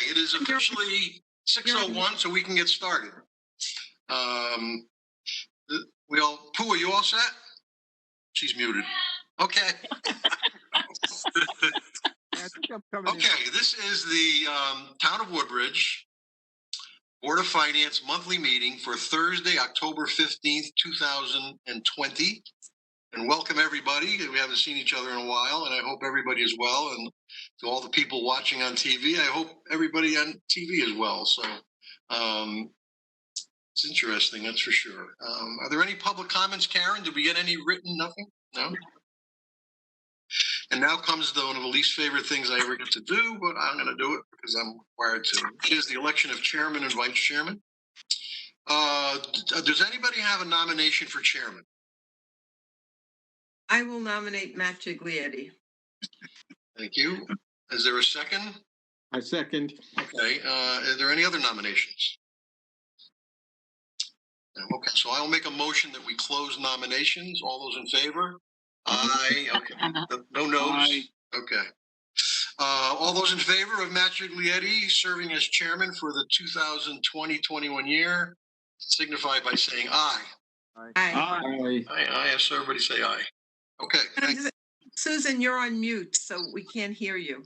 it is officially 6:01, so we can get started. Pooh, are you all set? She's muted. Okay. Okay, this is the Town of Woodbridge Board of Finance monthly meeting for Thursday, October 15th, 2020. And welcome everybody. We haven't seen each other in a while, and I hope everybody is well. And to all the people watching on TV, I hope everybody on TV is well. So it's interesting, that's for sure. Are there any public comments, Karen? Did we get any written? Nothing? No? And now comes one of the least favorite things I ever get to do, but I'm going to do it because I'm required to, which is the election of chairman and vice chairman. Does anybody have a nomination for chairman? I will nominate Matt Giglietti. Thank you. Is there a second? I second. Okay. Are there any other nominations? No. Okay. So I'll make a motion that we close nominations. All those in favor? Aye. Okay. No no's? Aye. Okay. All those in favor of Matt Giglietti serving as chairman for the 2020-21 year signify by saying aye. Aye. Aye. Aye. Yes, everybody say aye. Okay. Susan, you're on mute, so we can't hear you.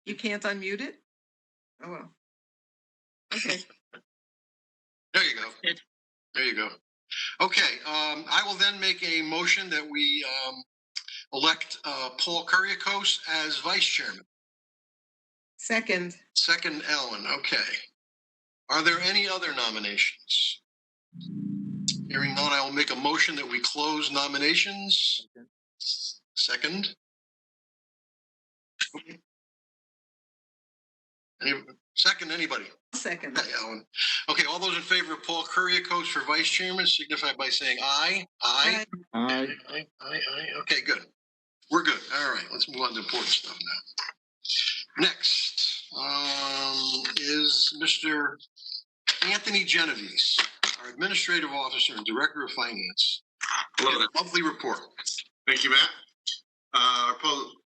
You can't unmute it? Oh, well. Okay. There you go. There you go. Okay. I will then make a motion that we elect Paul Kuriakose as vice chairman. Second. Second, Ellen. Okay. Are there any other nominations? Hearing none, I will make a motion that we close nominations. Second. Second, anybody? Second. Okay, Ellen. Okay, all those in favor of Paul Kuriakose for vice chairman signify by saying aye. Aye. Aye. Aye. Okay, good. We're good. All right, let's move on to important stuff now. Next is Mr. Anthony Genovese, our administrative officer and director of finance. Hello there. Monthly report. Thank you, Matt. Our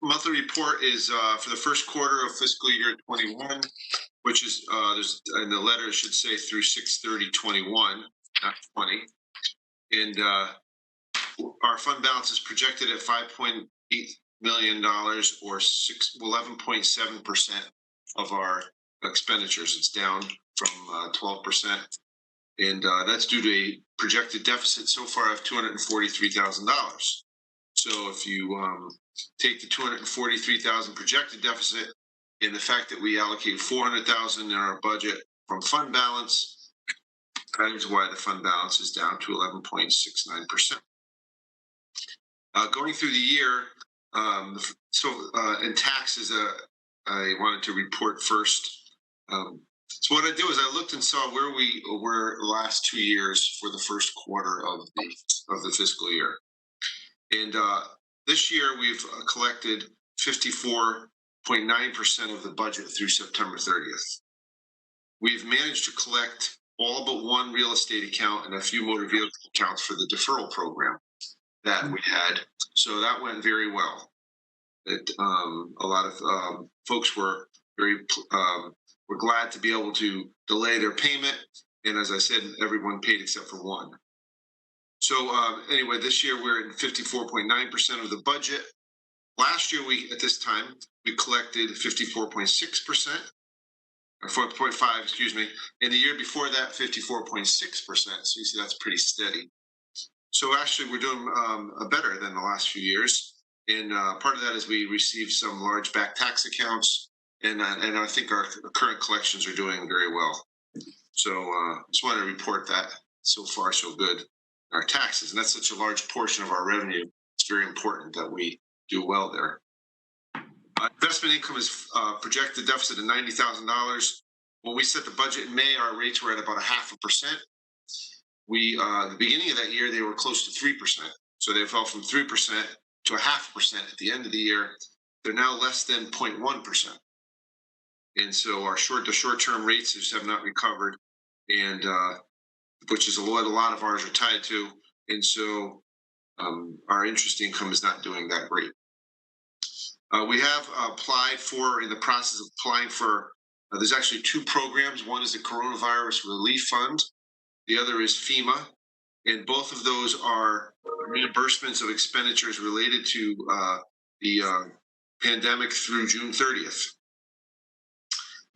monthly report is for the first quarter of fiscal year 21, which is there's in the letter it should say through 6/30/21, not 20. And our fund balance is projected at $5.8 million, or 11.7% of our expenditures. It's down from 12%, and that's due to a projected deficit so far of $243,000. So if you take the $243,000 projected deficit and the fact that we allocate $400,000 in our budget from fund balance, that is why the fund balance is down to 11.69%. Going through the year, in taxes, I wanted to report first. So what I do is I looked and saw where we were the last 2 years for the first quarter of the fiscal year. And this year we've collected 54.9% of the budget through September 30th. We've managed to collect all but one real estate account and a few motor vehicle accounts for the deferral program that we had. So that went very well. A lot of folks were were glad to be able to delay their payment. And as I said, everyone paid except for one. So anyway, this year we're at 54.9% of the budget. Last year, at this time, we collected 54.6%, or 4.5, excuse me. And the year before that, 54.6%. So you see that's pretty steady. So actually, we're doing better than the last few years. And part of that is we received some large back tax accounts, and I think our current collections are doing very well. So just wanted to report that so far so good. Our taxes, and that's such a large portion of our revenue. It's very important that we do well there. Investment income is projected deficit of $90,000. When we set the budget in May, our rates were at about 0.5%. The beginning of that year, they were close to 3%. So they fell from 3% to 0.5% at the end of the year. They're now less than 0.1%. And so our short-term rates just have not recovered, and which is what a lot of ours are tied to. And so our interest income is not doing that great. We have applied for, in the process of applying for, there's actually two programs. One is the Coronavirus Relief Fund. The other is FEMA. And both of those are reimbursements of expenditures related to the pandemic through June 30th.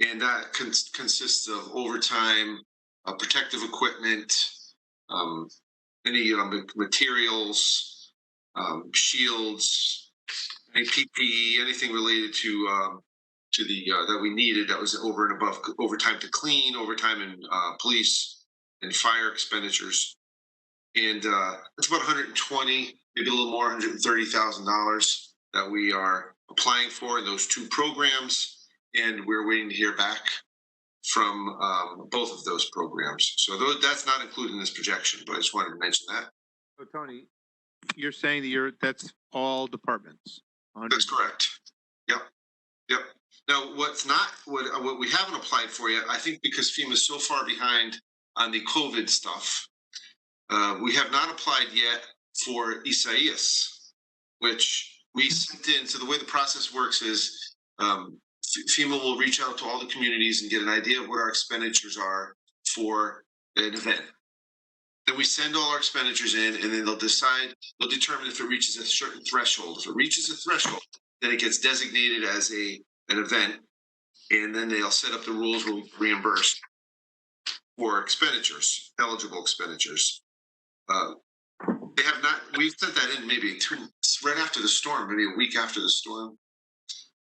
And that consists of overtime, protective equipment, any materials, shields, any PPE, anything related to the that we needed that was over and above overtime to clean, overtime in police and fire expenditures. And it's about 120, maybe a little more, $130,000 that we are applying for in those two programs. And we're waiting to hear back from both of those programs. So that's not included in this projection, but I just wanted to mention that. So Tony, you're saying that that's all departments? 100. That's correct. Yep. Now, what we haven't applied for yet, I think because FEMA is so far behind on the COVID stuff, we have not applied yet for Isaias, which we sent in. So the way the process works is FEMA will reach out to all the communities and get an idea of what our expenditures are for an event. Then we send all our expenditures in, and then they'll determine if it reaches a certain threshold. If it reaches a threshold, then it gets designated as an event, and then they'll set up the rules where we reimburse for expenditures, eligible expenditures. They have not. We sent that in maybe right after the storm, maybe a week after the storm,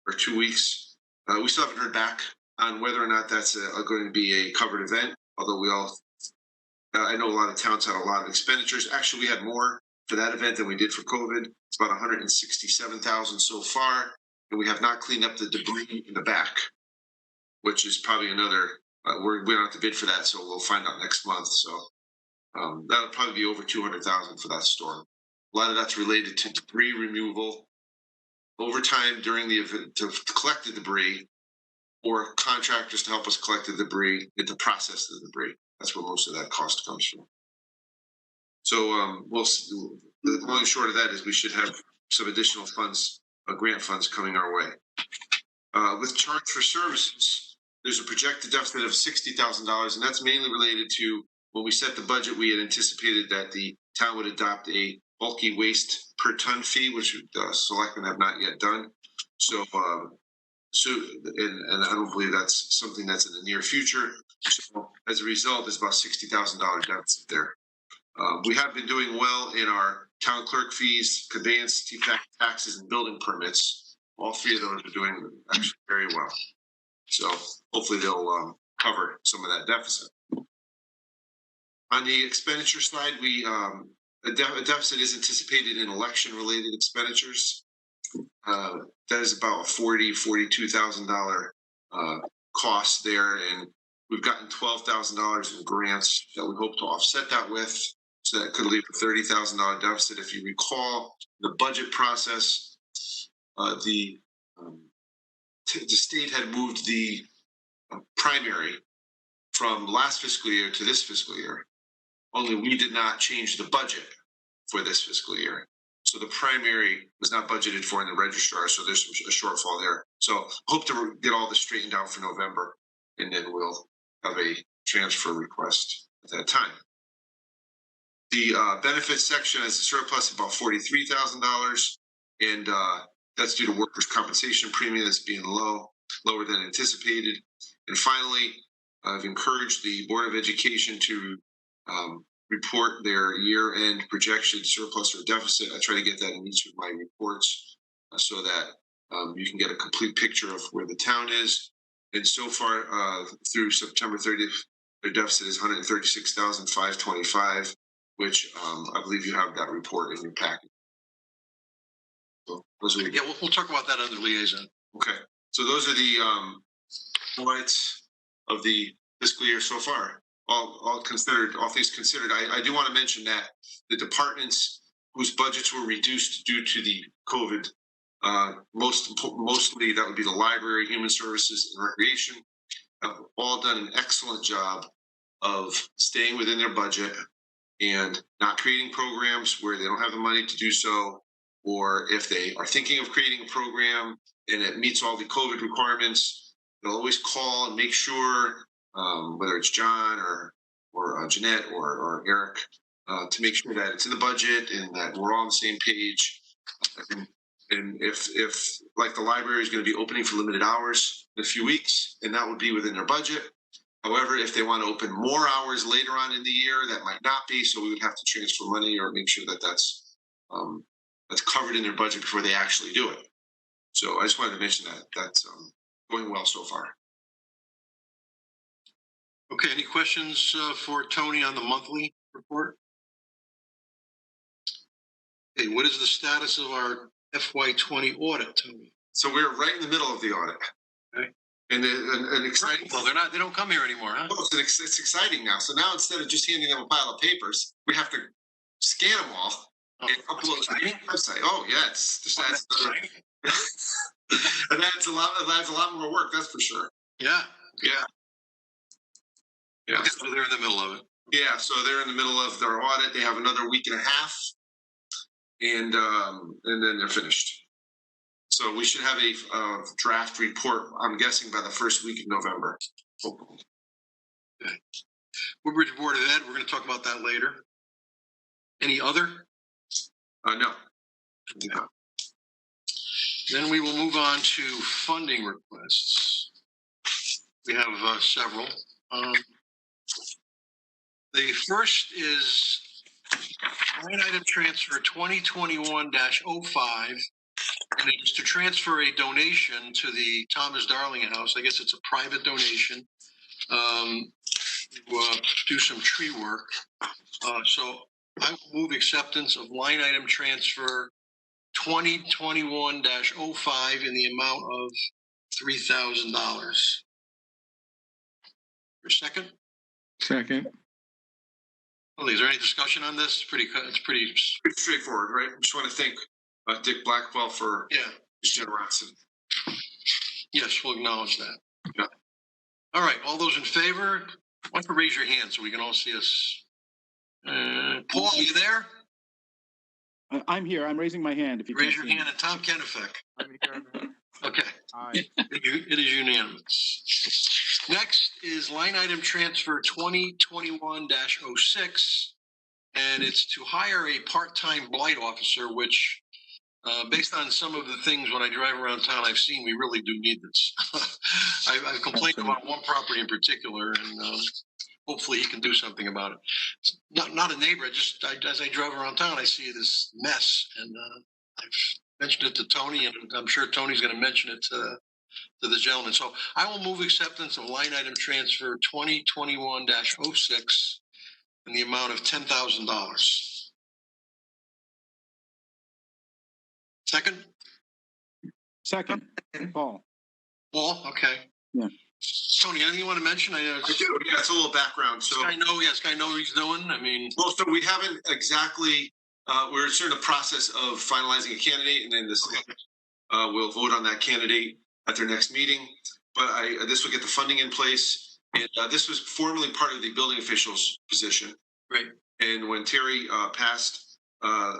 or 2 weeks. We still haven't heard back on whether or not that's going to be a covered event. Although I know a lot of towns had a lot of expenditures. Actually, we had more for that event than we did for COVID. It's about 167,000 so far, and we have not cleaned up the debris in the back, which is probably another. We don't have to bid for that, so we'll find out next month. So that'll probably be over 200,000 for that storm. A lot of that's related to debris removal, overtime during the event to collect the debris, or contractors to help us collect the debris and to process the debris. That's where most of that cost comes from. So we'll see. The long and short of that is we should have some additional funds, grant funds coming our way. With charge for services, there's a projected deficit of $60,000, and that's mainly related to when we set the budget, we had anticipated that the town would adopt a bulky waste per ton fee, which selectmen have not yet done. So, and I don't believe that's something that's in the near future. So as a result, there's about $60,000 deficit there. We have been doing well in our town clerk fees, conveyance, taxes, and building permits. All three of those are doing actually very well. So hopefully they'll cover some of that deficit. On the expenditure side, a deficit is anticipated in election-related expenditures. That is about $42,000 cost there, and we've gotten $12,000 in grants that we hope to offset that with. So that could leave a $30,000 deficit. If you recall the budget process, the state had moved the primary from last fiscal year to this fiscal year. Only we did not change the budget for this fiscal year. So the primary was not budgeted for in the registrar, so there's a shortfall there. So hope to get all this straightened out for November, and then we'll have a transfer request at that time. The benefits section has a surplus of about $43,000, and that's due to workers' compensation premium that's being lower than anticipated. And finally, I've encouraged the Board of Education to report their year-end projection surplus or deficit. I try to get that in each of my reports so that you can get a complete picture of where the town is. And so far, through September 30th, their deficit is $136,525, which I believe you have that report in your packet. So those are we'll talk about that under liaison. Okay, so those are the highlights of the fiscal year so far. All things considered, I do want to mention that the departments whose budgets were reduced due to the COVID, mostly that would be the library, human services, and recreation, have all done an excellent job of staying within their budget and not creating programs where they don't have the money to do so, or if they are thinking of creating a program and it meets all the COVID requirements, they'll always call and make sure, whether it's John or Jeanette or Eric, to make sure that it's in the budget and that we're all on the same page. And if like the library is going to be opening for limited hours in a few weeks, and that would be within their budget. However, if they want to open more hours later on in the year, that might not be. So we would have to transfer money or make sure that that's covered in their budget before they actually do it. So I just wanted to mention that that's going well so far. Okay, any questions for Tony on the monthly report? Okay, what is the status of our FY20 audit, Tony? So we're right in the middle of the audit. Okay. And an exciting. Well, they don't come here anymore, huh? Oh, it's exciting now. So now instead of just handing them a pile of papers, we have to scan them all and upload to the website. Oh yeah, it's just adds and that's a lot more work, that's for sure. Yeah. Yeah. So they're in the middle of it. Yeah, so they're in the middle of their audit. They have another week and a half, and then they're finished. So we should have a draft report, I'm guessing, by the first week of November. Okay. Woodbridge Board of Ed, we're going to talk about that later. Any other? No. Okay. Then we will move on to funding requests. We have several. The first is line item transfer 2021-05, and it's to transfer a donation to the Thomas Darling House. I guess it's a private donation to do some tree work. So I will move acceptance of line item transfer 2021-05 in the amount of $3,000. For a second? Second. Well, is there any discussion on this? It's pretty straightforward, right? I just want to thank Dick Blackwell for his generosity. Yes, we'll acknowledge that. Yeah. All right, all those in favor, why don't you raise your hand so we can all see us? Paul, are you there? I'm here. I'm raising my hand. If you Raise your hand, and Tom Kennefick. I'm here. Okay. Aye. It is unanimous. Next is line item transfer 2021-06, and it's to hire a part-time blight officer, which, based on some of the things when I drive around town I've seen, we really do need this. I've complained about one property in particular, and hopefully he can do something about it. It's not a neighbor. As I drive around town, I see this mess, and I've mentioned it to Tony, and I'm sure Tony's going to mention it to the gentleman. So I will move acceptance of line item transfer 2021-06 in the amount of $10,000. Second? Second, Paul. Paul, okay. Yeah. Tony, anything you want to mention? I do. Yeah, it's a little background. So I know what he's doing. I mean, well, so we haven't exactly. We're still in the process of finalizing a candidate, and then we'll vote on that candidate at their next meeting. But this will get the funding in place, and this was formerly part of the building official's position. Right. And when Terry passed,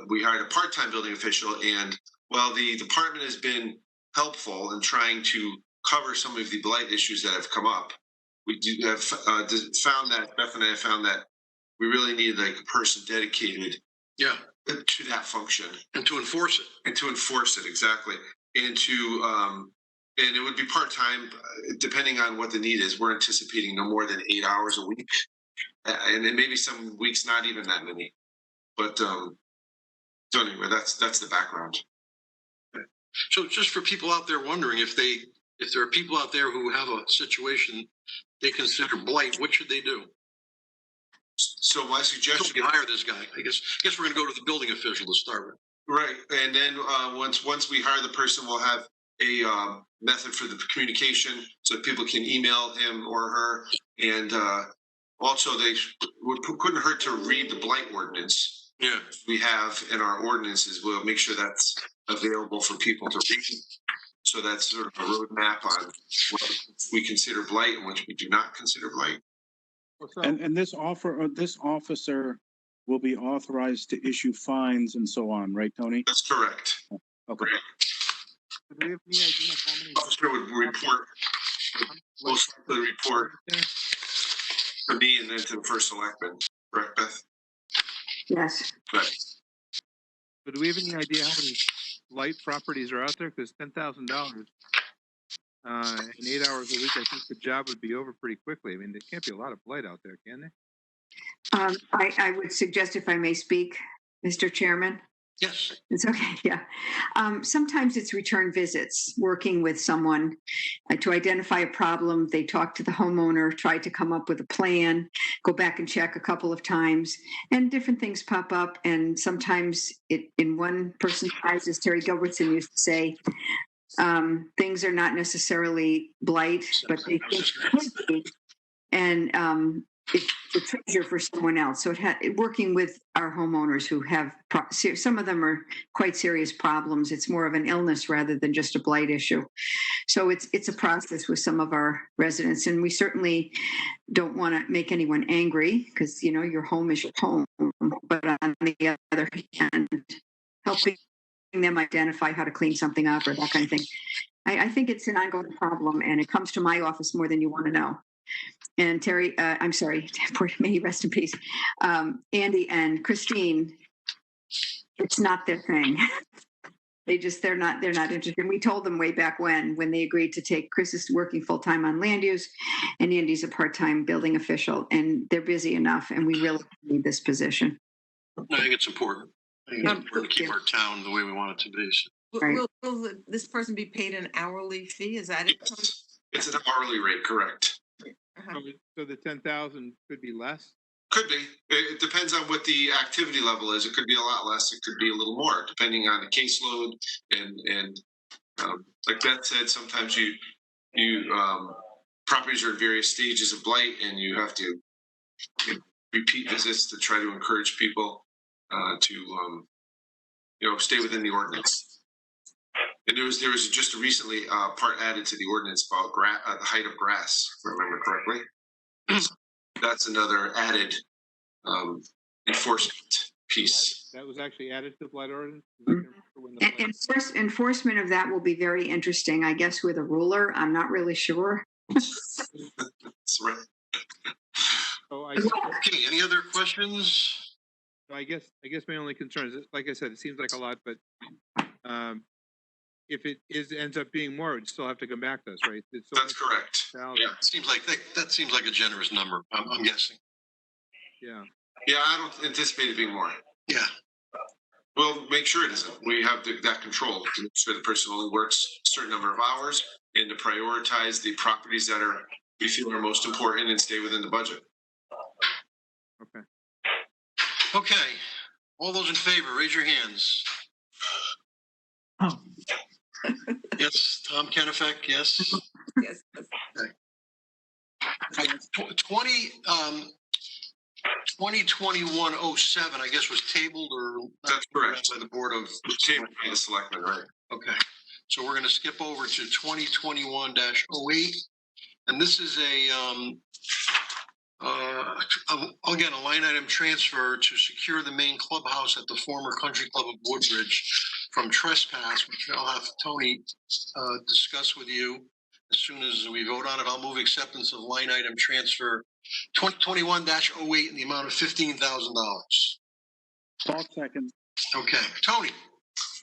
we hired a part-time building official, and while the department has been helpful in trying to cover some of the blight issues that have come up, we do have found that Beth and I have found that we really need like a person dedicated to that function and to enforce it. Exactly, and to and it would be part-time depending on what the need is. We're anticipating no more than 8 hours a week, and then maybe some weeks not even that many. But so anyway, that's the background. Okay. So just for people out there wondering, if there are people out there who have a situation they consider blight, what should they do? So my suggestion is hire this guy. I guess we're going to go to the building official to start with. Right, and then once we hire the person, we'll have a method for the communication so people can email him or her, and also couldn't hurt to read the blight ordinance. Yeah, we have in our ordinances. We'll make sure that's available for people to read. So that's sort of a roadmap on what we consider blight and what we do not consider blight. And this officer will be authorized to issue fines and so on, right, Tony? That's correct. Okay. Do we have any idea of how many? Officer would report, most likely report to me and then to the first selectman, correct, Beth? Yes. Right. But do we have any idea how many light properties are out there? Because $10,000 in 8 hours a week, I think the job would be over pretty quickly. I mean, there can't be a lot of blight out there, can there? I would suggest, if I may speak, Mr. Chairman. Yes. It's okay, yeah. Sometimes it's return visits, working with someone to identify a problem. They talk to the homeowner, try to come up with a plan, go back and check a couple of times, and different things pop up. And sometimes in one person's eyes, as Terry Gilbertson used to say, things are not necessarily blight, but they could be. And it's a treasure for someone else. So working with our homeowners who have, some of them are quite serious problems. It's more of an illness rather than just a blight issue. So it's a process with some of our residents, and we certainly don't want to make anyone angry because, you know, your home is your home. But on the other hand, helping them identify how to clean something up or that kind of thing. I think it's an ongoing problem, and it comes to my office more than you want to know. And Terry, I'm sorry, may he rest in peace. Andy and Christine, it's not their thing. They're not interested. We told them way back when they agreed to take, Chris is working full time on land use and Andy's a part-time building official, and they're busy enough, and we really need this position. I think it's important. I think it's important to keep our town the way we want it to be. So. Right. Will this person be paid an hourly fee? Is that it? Yes. It's an hourly rate, correct? Uh-huh. So the 10,000 could be less? Could be. It depends on what the activity level is. It could be a lot less. It could be a little more, depending on the caseload. And like Beth said, sometimes properties are at various stages of blight, and you have to repeat visits to try to encourage people to stay within the ordinance. And there was just recently part added to the ordinance about the height of grass, if I remember correctly. That's another added enforcement piece. That was actually added to the blight ordinance? Enforcement of that will be very interesting, I guess, with a ruler. I'm not really sure. That's right. Okay, any other questions? I guess my only concern is, like I said, it seems like a lot, but if it ends up being more, it'd still have to come back to us, right? That's correct. Yeah, it seems like that seems like a generous number. I'm guessing. Yeah. Yeah, I don't anticipate it being more. Yeah. We'll make sure it isn't. We have that control to make sure the person only works a certain number of hours and to prioritize the properties that we feel are most important and stay within the budget. Okay. Okay. All those in favor, raise your hands. Oh. Yes, Tom Kennefick, yes. Yes. Okay. 2021-07, I guess, was tabled or That's correct. by the Board of Tabled by the selectmen, right? Okay. So we're going to skip over to 2021-08, and this is again, a line item transfer to secure the main clubhouse at the former Country Club of Woodbridge from trespass, which I'll have Tony discuss with you as soon as we vote on it. I'll move acceptance of line item transfer 2021-08 in the amount of $15,000. Paul second. Okay, Tony.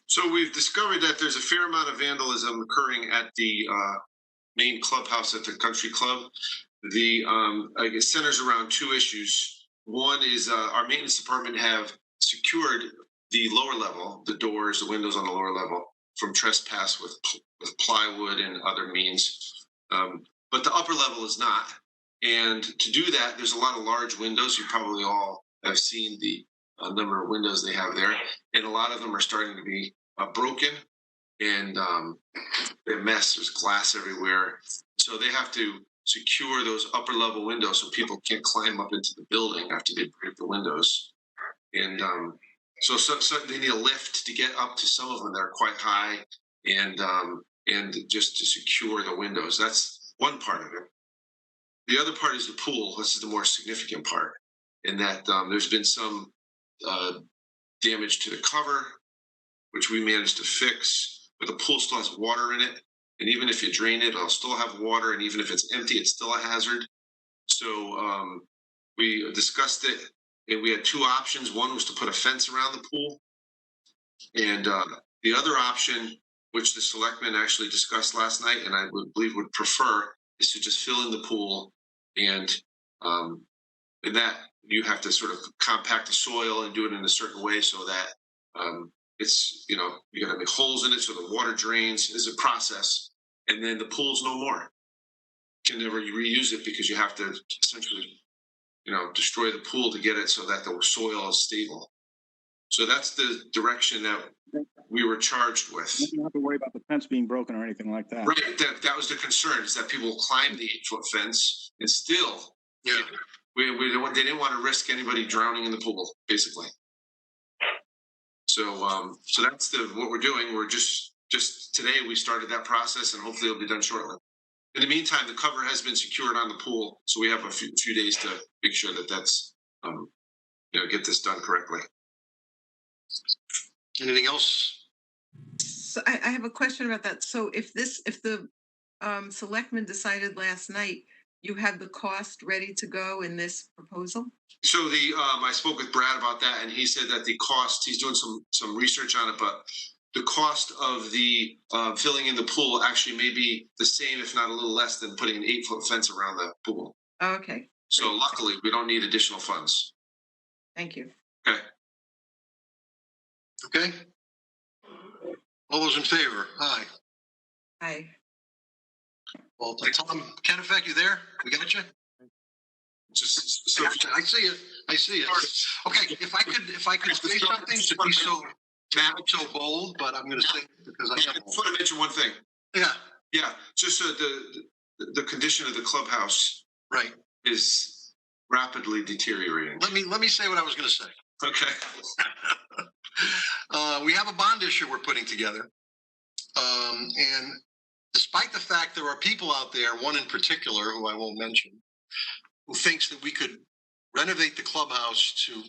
So we've discovered that there's a fair amount of vandalism occurring at the main clubhouse at the country club. I guess centers around two issues. One is our maintenance department have secured the lower level, the doors, the windows on the lower level, from trespass with plywood and other means. But the upper level is not. And to do that, there's a lot of large windows. You probably all have seen the number of windows they have there. And a lot of them are starting to be broken and they're a mess. There's glass everywhere. So they have to secure those upper level windows so people can't climb up into the building after they break the windows. And so they need a lift to get up to some of them that are quite high and just to secure the windows. That's one part of it. The other part is the pool. This is the more significant part in that there's been some damage to the cover, which we managed to fix, but the pool still has water in it. And even if you drain it, it'll still have water. And even if it's empty, it's still a hazard. So we discussed it, and we had two options. One was to put a fence around the pool. And the other option, which the selectmen actually discussed last night, and I would believe would prefer, is to just fill in the pool. And in that, you have to sort of compact the soil and do it in a certain way so that it's, you got to make holes in it so the water drains. It's a process. And then the pool's no more. You can never reuse it because you have to essentially, destroy the pool to get it so that the soil is stable. So that's the direction that we were charged with. You don't have to worry about the fence being broken or anything like that. Right, that was the concern, is that people climb the 8-foot fence and still, they didn't want to risk anybody drowning in the pool, basically. So that's what we're doing. We're just today we started that process, and hopefully it'll be done shortly. In the meantime, the cover has been secured on the pool, so we have a few days to make sure that's get this done correctly. Anything else? So I have a question about that. So if the selectmen decided last night, you have the cost ready to go in this proposal? So I spoke with Brad about that, and he said that the cost, he's doing some research on it, but the cost of the filling in the pool actually may be the same, if not a little less, than putting an 8-foot fence around the pool. Oh, okay. So luckily, we don't need additional funds. Thank you. Okay. Okay. All those in favor? Aye. Aye. Well, Tom Kennebec, you there? We got you? Just so Gotcha. I see it. I see it. Okay, if I could say something to be so bold, but I'm going to say it because I I am. just want to mention one thing. Yeah, Just the condition of the clubhouse right. is rapidly deteriorating. Let me say what I was going to say. Okay. We have a bond issue we're putting together. And despite the fact there are people out there, one in particular who I won't mention, who thinks that we could renovate the clubhouse to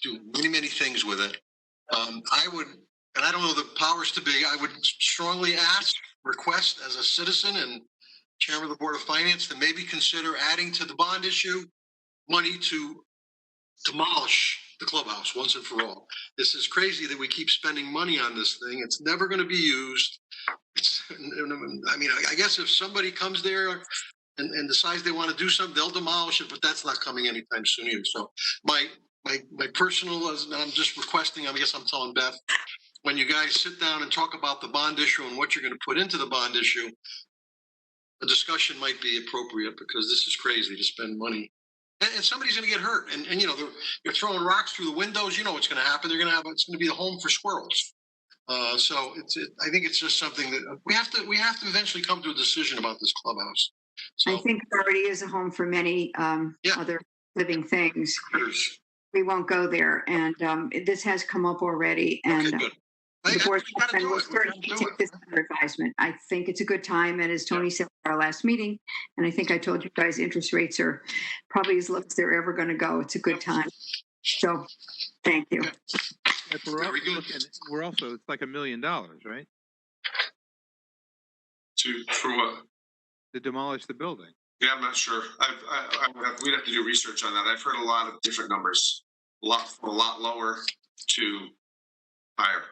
do many, many things with it, I would, and I don't know the powers to be, I would strongly request as a citizen and chairman of the Board of Finance to maybe consider adding to the bond issue money to demolish the clubhouse once and for all. This is crazy that we keep spending money on this thing. It's never going to be used. I guess if somebody comes there and decides they want to do something, they'll demolish it, but that's not coming anytime soon either. So my personal, I'm just requesting, I guess I'm telling Beth, when you guys sit down and talk about the bond issue and what you're going to put into the bond issue, a discussion might be appropriate because this is crazy to spend money. And somebody's going to get hurt. And you're throwing rocks through the windows. You know what's going to happen. It's going to be a home for squirrels. So I think it's just something that we have to eventually come to a decision about this clubhouse. So, I think it already is a home for many other living things. We won't go there. And this has come up already. And okay, good. the board We will certainly take this under advisement. I think it's a good time. And as Tony said at our last meeting, and I think I told you guys, interest rates are probably as low as they're ever going to go. It's a good time. So thank you. Very good. We're also, it's like $1 million, right? For what? To demolish the building. Yeah, I'm not sure. We'd have to do research on that. I've heard a lot of different numbers, a lot lower to higher.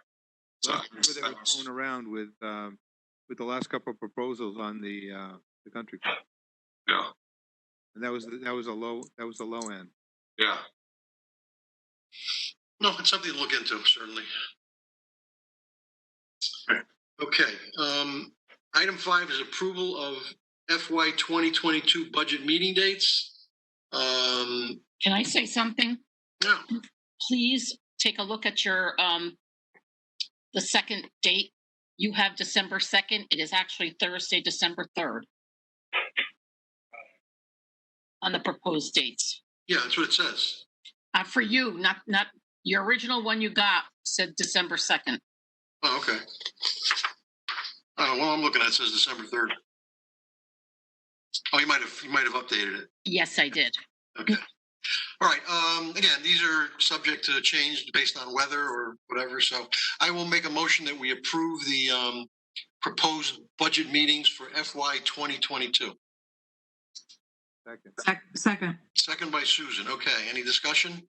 So That's where they were going around with the last couple of proposals on the country club. Yeah. And that was the low end. Yeah. No, it's something to look into, certainly. Okay. Item 5 is approval of FY 2022 budget meeting dates. Can I say something? Yeah. Please take a look at your the second date. You have December 2nd. It is actually Thursday, December 3rd on the proposed dates. Yeah, that's what it says. For you, not your original one you got said December 2nd. Oh, okay. Well, I'm looking at it says December 3rd. Oh, you might have updated it. Yes, I did. Okay. All right, again, these are subject to change based on weather or whatever, so I will make a motion that we approve the proposed budget meetings for FY 2022. Second. Second. Second by Susan. Okay, any discussion?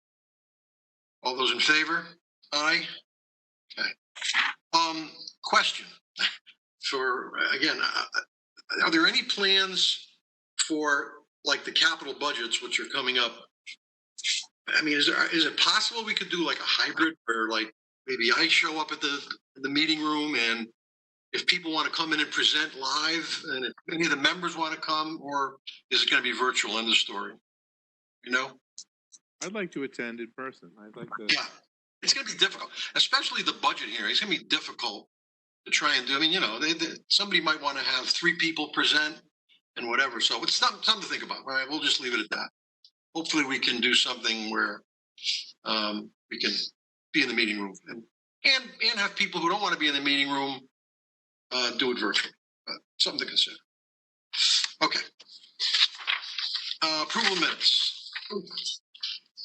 All those in favor? Aye. Okay. Question for, again, are there any plans for like the capital budgets, which are coming up? I mean, is it possible we could do like a hybrid where like maybe I show up at the meeting room, and if people want to come in and present live, and if any of the members want to come, or is it going to be virtual? End of story. You know? I'd like to attend in person. I'd like to. Yeah, it's going to be difficult, especially the budget hearing. It's going to be difficult to try and do. I mean, you know, somebody might want to have 3 people present and whatever. So it's something to think about. All right, we'll just leave it at that. Hopefully, we can do something where we can be in the meeting room and have people who don't want to be in the meeting room do it virtually. Something to consider. Okay. Approval of minutes.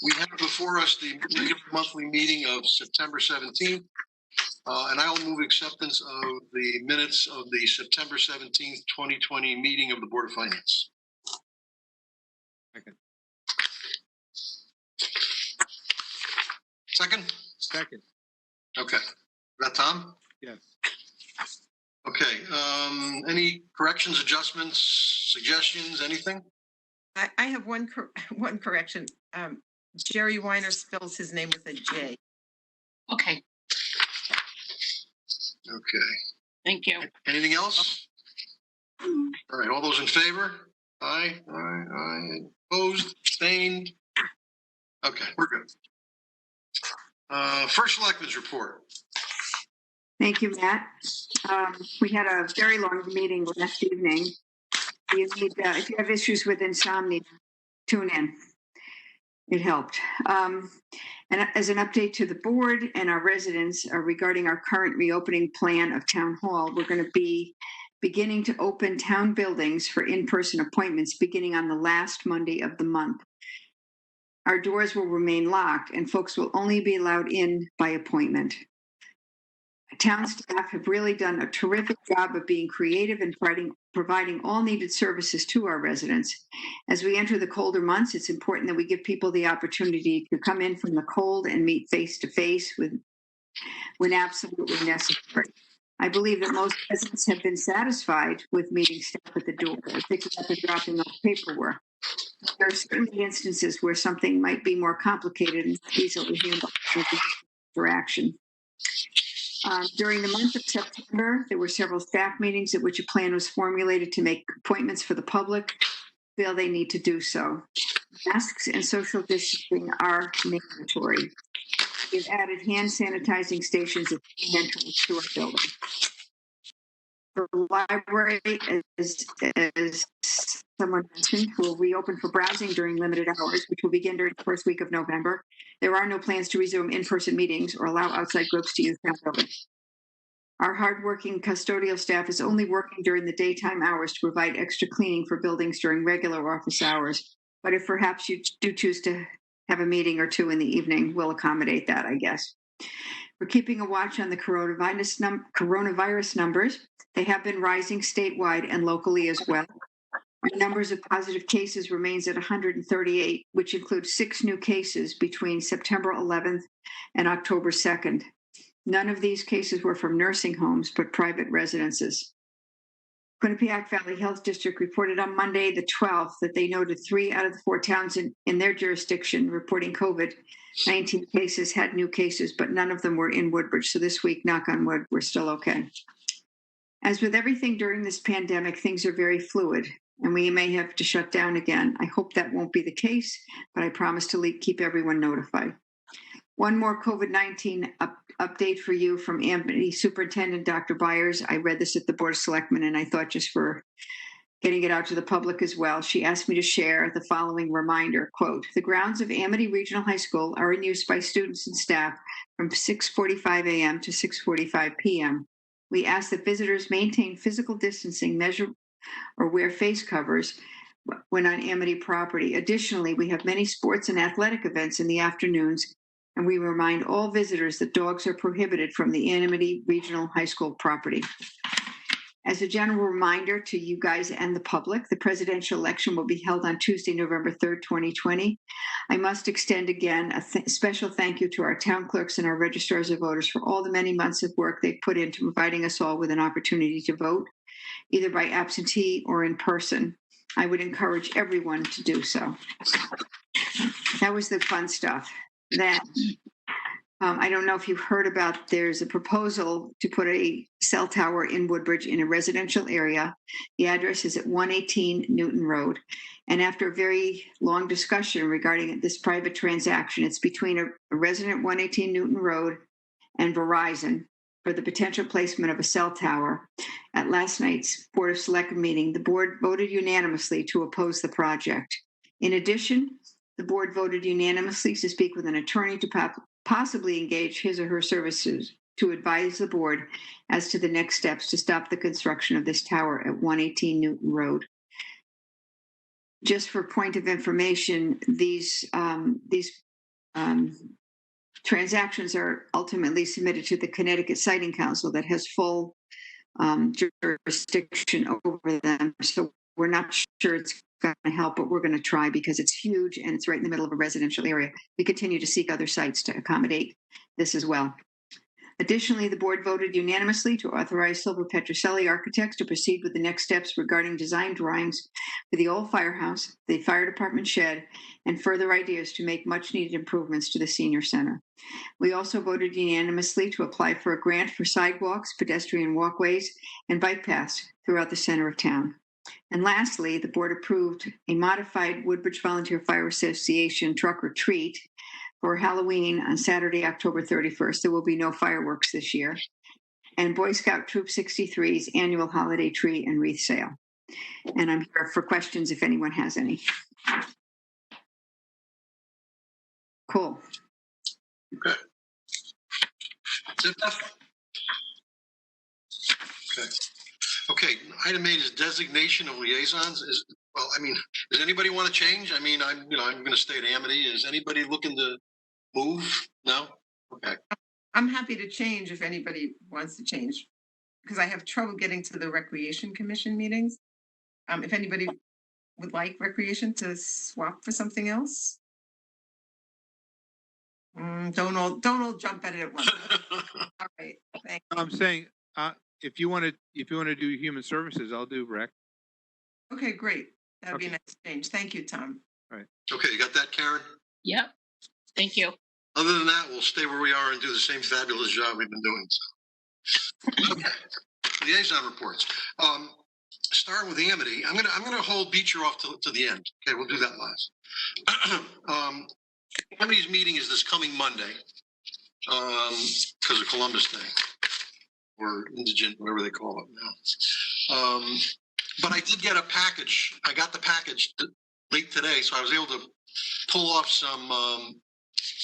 We have before us the regular monthly meeting of September 17th, and I will move acceptance of the minutes of the September 17th, 2020 meeting of the Board of Finance. Second. Second? Second. Okay. Is that Tom? Yes. Okay. Any corrections, adjustments, suggestions, anything? I have one correction. Jerry Weiner spells his name with a J. Okay, Okay. thank you. Anything else? All right. All those in favor? Aye. Aye. Aye. Opposed? Abstained? Okay. We're good. First Selectmen's report. Thank you, Matt. We had a very long meeting last evening. If you have issues with insomnia, tune in. It helped. And as an update to the board and our residents regarding our current reopening plan of Town Hall, we're going to be beginning to open town buildings for in-person appointments beginning on the last Monday of the month. Our doors will remain locked and folks will only be allowed in by appointment. Town staff have really done a terrific job of being creative and providing all needed services to our residents. As we enter the colder months, it's important that we give people the opportunity to come in from the cold and meet face to face when absolutely necessary. I believe that most residents have been satisfied with meeting staff at the door, picking up and dropping off paperwork. There are certainly instances where something might be more complicated and easily handled with interaction. During the month of September, there were several staff meetings at which a plan was formulated to make appointments for the public feel they need to do so. Masks and social distancing are mandatory. We've added hand sanitizing stations at the entrance to our building. The library, as someone mentioned, will reopen for browsing during limited hours, which will begin during the first week of November. There are no plans to resume in-person meetings or allow outside groups to use town buildings. Our hardworking custodial staff is only working during the daytime hours to provide extra cleaning for buildings during regular office hours. But if perhaps you do choose to have a meeting or two in the evening, we'll accommodate that, I guess. We're keeping a watch on the coronavirus numbers. They have been rising statewide and locally as well. The numbers of positive cases remains at 138, which includes 6 new cases between September 11th and October 2nd. None of these cases were from nursing homes, but private residences. Quinnipiac Valley Health District reported on Monday, the 12th, that they noted 3 out of the 4 towns in their jurisdiction reporting COVID-19 cases had new cases, but none of them were in Woodbridge. So this week, knock on wood, we're still okay. As with everything during this pandemic, things are very fluid, and we may have to shut down again. I hope that won't be the case, but I promise to keep everyone notified. One more COVID-19 update for you from Amity Superintendent Dr. Byers. I read this at the Board of Selectmen, and I thought just for getting it out to the public as well, she asked me to share the following reminder, quote, "The grounds of Amity Regional High School are in use by students and staff from 6:45 a.m. to 6:45 p.m. We ask that visitors maintain physical distancing, measure or wear face covers when on Amity property. Additionally, we have many sports and athletic events in the afternoons, and we remind all visitors that dogs are prohibited from the Amity Regional High School property. As a general reminder to you guys and the public, the presidential election will be held on Tuesday, November 3rd, 2020. I must extend again a special thank you to our town clerks and our registrars of voters for all the many months of work they've put into providing us all with an opportunity to vote, either by absentee or in person. I would encourage everyone to do so. That was the fun stuff. Then, I don't know if you've heard about, there's a proposal to put a cell tower in Woodbridge in a residential area. The address is at 118 Newton Road. And after a very long discussion regarding this private transaction, it's between a resident 118 Newton Road and Verizon for the potential placement of a cell tower. At last night's Board of Selectmen meeting, the board voted unanimously to oppose the project. In addition, the board voted unanimously to speak with an attorney to possibly engage his or her services to advise the board as to the next steps to stop the construction of this tower at 118 Newton Road. Just for point of information, these transactions are ultimately submitted to the Connecticut Siting Council that has full jurisdiction over them. So we're not sure it's going to help, but we're going to try because it's huge and it's right in the middle of a residential area. We continue to seek other sites to accommodate this as well. Additionally, the board voted unanimously to authorize Silver Petroselli Architects to proceed with the next steps regarding design drawings for the old firehouse, the fire department shed, and further ideas to make much needed improvements to the senior center. We also voted unanimously to apply for a grant for sidewalks, pedestrian walkways, and bike paths throughout the center of town. And lastly, the board approved a modified Woodbridge Volunteer Fire Association truck or treat for Halloween on Saturday, October 31st. There will be no fireworks this year. And Boy Scout Troop 63's annual holiday tree and wreath sale. And I'm here for questions if anyone has any. Cool. Okay. That's it, Beth? Okay. Okay, item 8 is designation of liaisons. Does anybody want to change? I'm going to stay at Amity. Is anybody looking to move? No? Okay. I'm happy to change if anybody wants to change, because I have trouble getting to the Recreation Commission meetings. If anybody would like Recreation to swap for something else. Don't all jump at it at once. All right, thanks. I'm saying, if you want to do human services, I'll do rec. Okay, great. That'd be a Okay. nice change. Thank you, Tom. Okay, you got that, Karen? Yep. Thank you. Other than that, we'll stay where we are and do the same fabulous job we've been doing. So. Okay. Liaison reports. Starting with Amity, I'm gonna hold Beecher off to the end. Okay, we'll do that last. Amity's meeting is this coming Monday because of Columbus Day, or indigent, whatever they call it now. But I did get a package. I got the package late today, so I was able to pull off some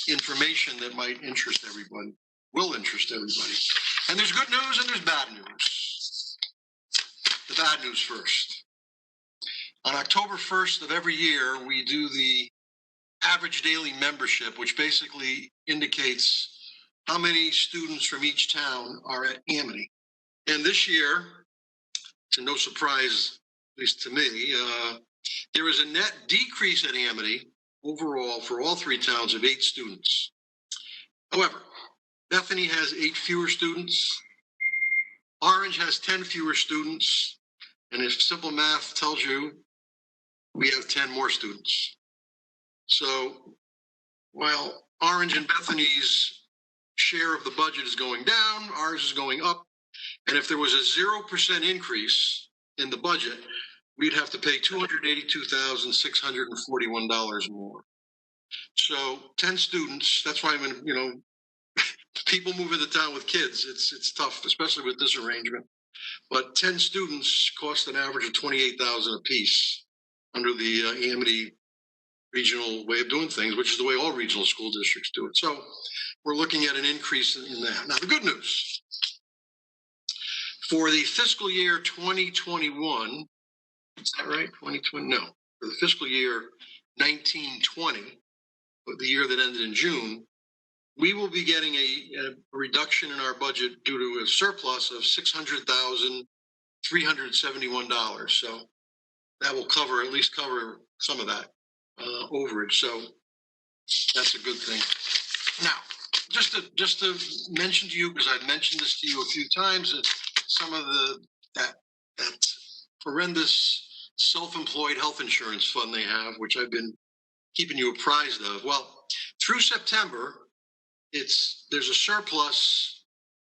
information that might interest everybody, will interest everybody. And there's good news and there's bad news. The bad news first. On October 1st of every year, we do the average daily membership, which basically indicates how many students from each town are at Amity. And this year, to no surprise, at least to me, there is a net decrease at Amity overall for all 3 towns of 8 students. However, Bethany has 8 fewer students. Orange has 10 fewer students. And if simple math tells you, we have 10 more students. So while Orange and Bethany's share of the budget is going down, ours is going up. And if there was a 0% increase in the budget, we'd have to pay $282,641 more. So 10 students, that's why when, people move into town with kids, it's tough, especially with this arrangement. But 10 students cost an average of $28,000 apiece under the Amity regional way of doing things, which is the way all regional school districts do it. So we're looking at an increase in that. Now, the good news, for the fiscal year 2021, is that right? 2020? No. For for the fiscal year 1920, the year that ended in June, we will be getting a reduction in our budget due to a surplus of $600,371. So that will at least cover some of that overage. So that's a good thing. Now, just to mention to you, because I've mentioned this to you a few times, that some of that horrendous self-employed health insurance fund they have, which I've been keeping you apprised of. Well, through September, there's a surplus.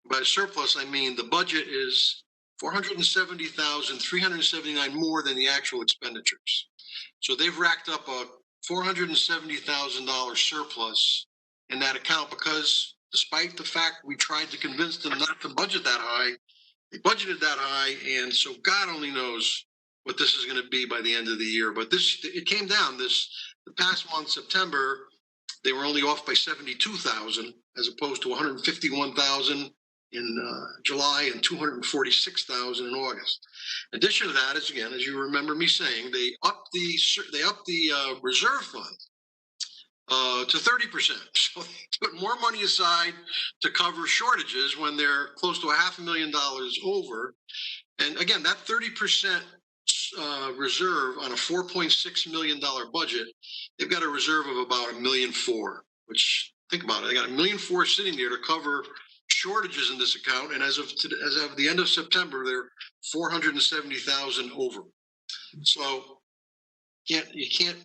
By surplus, I mean the budget is $470,379 more than the actual expenditures. So they've racked up a $470,000 surplus in that account, because despite the fact we tried to convince them not to budget that high, they budgeted that high, and so God only knows what this is going to be by the end of the year. But it came down the past month, September. They were only off by 72,000 as opposed to 151,000 in July and 246,000 in August. In addition to that, as you remember me saying, they upped the reserve fund to 30%. So they put more money aside to cover shortages when they're close to $500,000 over. And again, that 30% reserve on a $4.6 million budget, they've got a reserve of about $1.4 million, which, think about it, they got $1.4 million sitting there to cover shortages in this account. And as of the end of September, they're 470,000 over. So you can't,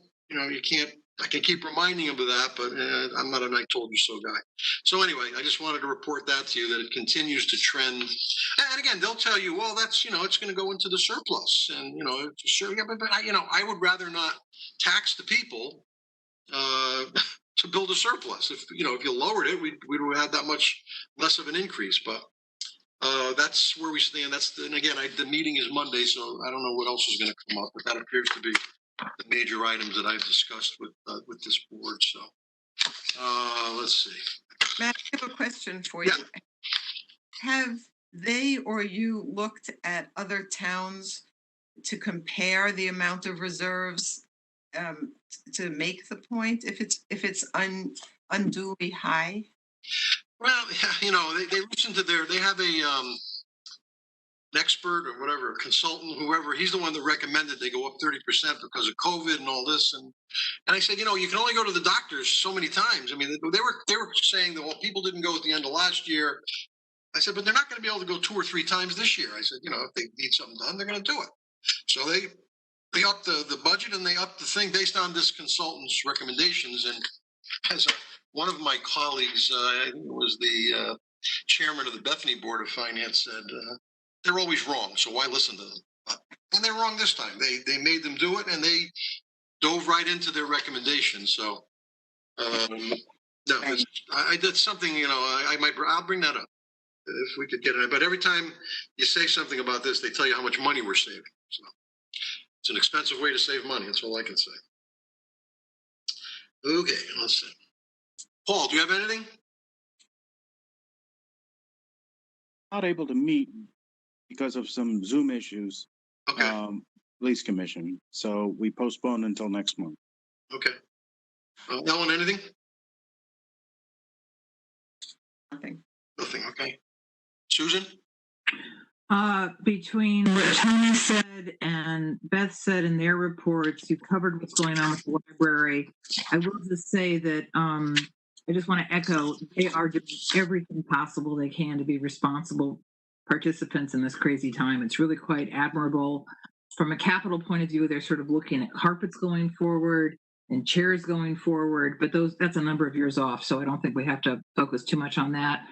I can keep reminding them of that, but I'm not an I told you so guy. So anyway, I just wanted to report that to you, that it continues to trend. And again, they'll tell you, well, that's, it's going to go into the surplus, and, sure, yeah, but I would rather not tax the people to build a surplus. If you lowered it, we would have had that much less of an increase. But that's where we stand. And again, the meeting is Monday, so I don't know what else is going to come up, but that appears to be the major items that I've discussed with this board. So let's see. Matt, I have a question for you. Yeah. Have they or you looked at other towns to compare the amount of reserves to make the point if it's unduly high? Well, they listen to they have an expert or whatever, a consultant, whoever. He's the one that recommended they go up 30% because of COVID and all this. And I said, you can only go to the doctors so many times. I mean, they were saying that, well, people didn't go at the end of last year. I said, but they're not going to be able to go 2 or 3 times this year. I said, if they need something done, they're going to do it. So they upped the budget, and they upped the thing based on this consultant's recommendations. And as one of my colleagues, I think it was the chairman of the Bethany Board of Finance, said, they're always wrong, so why listen to them? And they're wrong this time. They made them do it, and they dove right into their recommendations. So no, that's something, I'll bring that up if we could get it. But every time you say something about this, they tell you how much money we're saving. So it's an expensive way to save money. That's all I can say. Okay, let's see. Paul, do you have anything? Not able to meet because of some Zoom issues. Okay. Police commission. So we postponed until next month. Okay. Ellen, anything? Nothing. Nothing. Okay. Susan? Between what Tony said and Beth said in their reports, you've covered what's going on with the library. I will just say that I just want to echo, they are doing everything possible they can to be responsible participants in this crazy time. It's really quite admirable. From a capital point of view, they're sort of looking at carpets going forward and chairs going forward, but that's a number of years off, so I don't think we have to focus too much on that.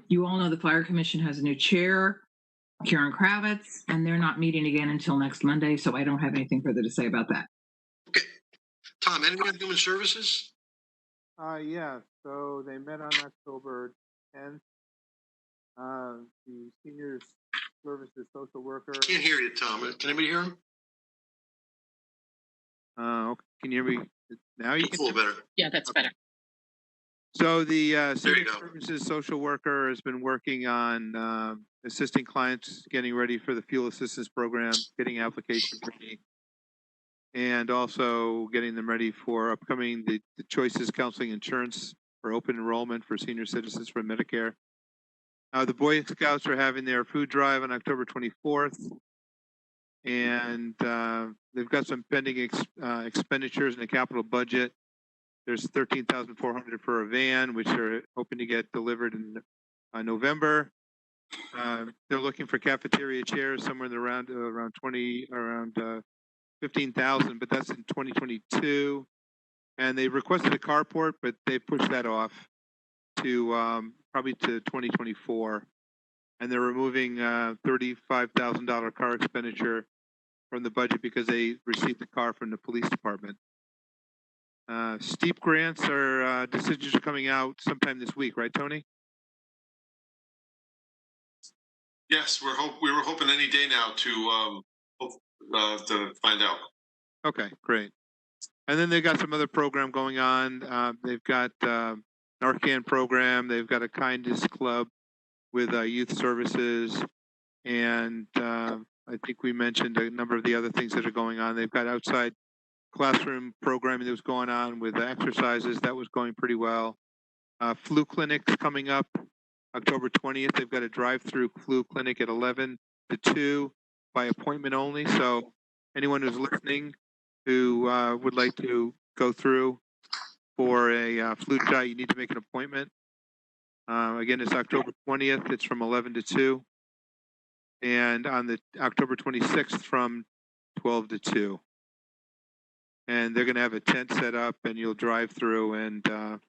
You all know the Fire Commission has a new chair, Karen Kravitz, and they're not meeting again until next Monday, so I don't have anything further to say about that. Okay. Tom, anything on Human Services? Yeah, so they met on October 10th. The Senior Services Social Worker. Can't hear you, Tom. Can anybody hear him? Okay. Can you hear me now? You It's can a little better. Yeah, that's better. So the Senior you go. Services Social Worker has been working on assisting clients getting ready for the fuel assistance program, getting applications ready. and also getting them ready for upcoming the Choices Counseling Insurance for open enrollment for senior citizens for Medicare. The Boy Scouts are having their food drive on October 24th, and they've got some pending expenditures in the capital budget. There's $13,400 for a van, which they're hoping to get delivered in November. They're looking for cafeteria chairs somewhere in the around 15,000, but that's in 2022. And they requested a carport, but they pushed that off to probably to 2024. And they're removing $35,000 car expenditure from the budget because they received the car from the police department. Steep grants are decisions are coming out sometime this week, right, Tony? Yes, we were hoping any day now to find out. Okay, great. And then they've got some other program going on. They've got Narcan program. They've got a kindness club with youth services, and I think we mentioned a number of the other things that are going on. They've got outside classroom programming that was going on with exercises. That was going pretty well. Flu clinics coming up October 20th. They've got a drive-through flu clinic at 11 to 2 by appointment only. So anyone who's listening who would like to go through for a flu shot, you need to make an appointment. Again, it's October 20th. It's from 11 to 2. And on the October 26th from 12 to 2. And they're going to have a tent set up, and you'll drive through and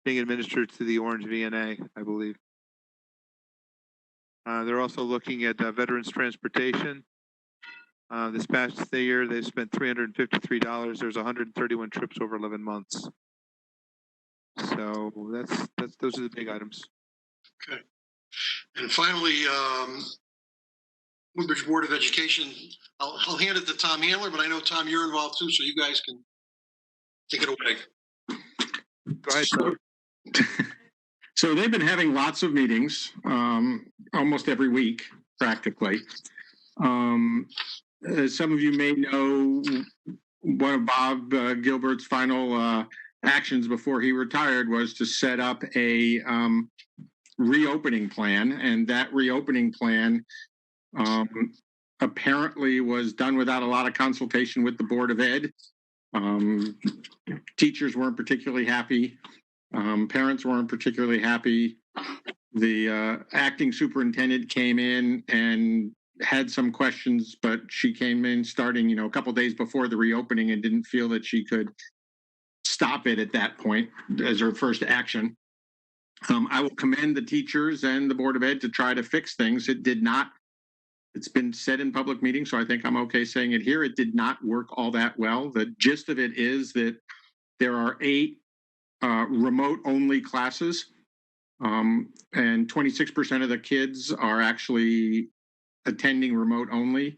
being administered to the Orange VNA, I believe. They're also looking at veterans transportation. This past year, they spent $353. There's 131 trips over 11 months. So those are the big items. Okay. And finally, Woodbridge Board of Education. I'll hand it to Tom Handler, but I know, Tom, you're involved too, so you guys can take it away. Go ahead, Tom. So they've been having lots of meetings, almost every week, practically. As some of you may know, one of Bob Gilbert's final actions before he retired was to set up a reopening plan, and that reopening plan apparently was done without a lot of consultation with the Board of Ed. Teachers weren't particularly happy. Parents weren't particularly happy. The acting superintendent came in and had some questions, but she came in starting, a couple days before the reopening and didn't feel that she could stop it at that point as her first action. I will commend the teachers and the Board of Ed to try to fix things. It did not. It's been said in public meetings, so I think I'm okay saying it here. It did not work all that well. The gist of it is that there are 8 remote-only classes, and 26% of the kids are actually attending remote only.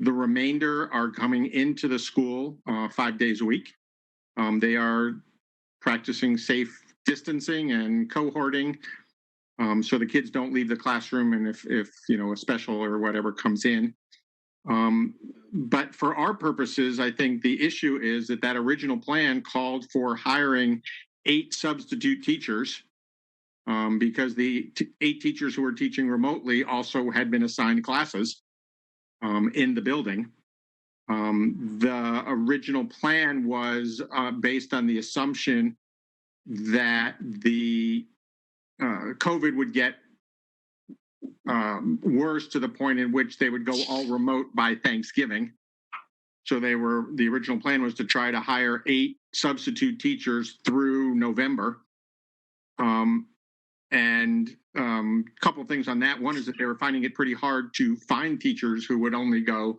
The remainder are coming into the school 5 days a week. They are practicing safe distancing and cohorting, so the kids don't leave the classroom, and if a special or whatever comes in. But for our purposes, I think the issue is that original plan called for hiring 8 substitute teachers, because the 8 teachers who were teaching remotely also had been assigned classes in the building. The original plan was based on the assumption that the COVID would get worse to the point in which they would go all remote by Thanksgiving. So the original plan was to try to hire 8 substitute teachers through November. And a couple of things on that. One is that they were finding it pretty hard to find teachers who would only go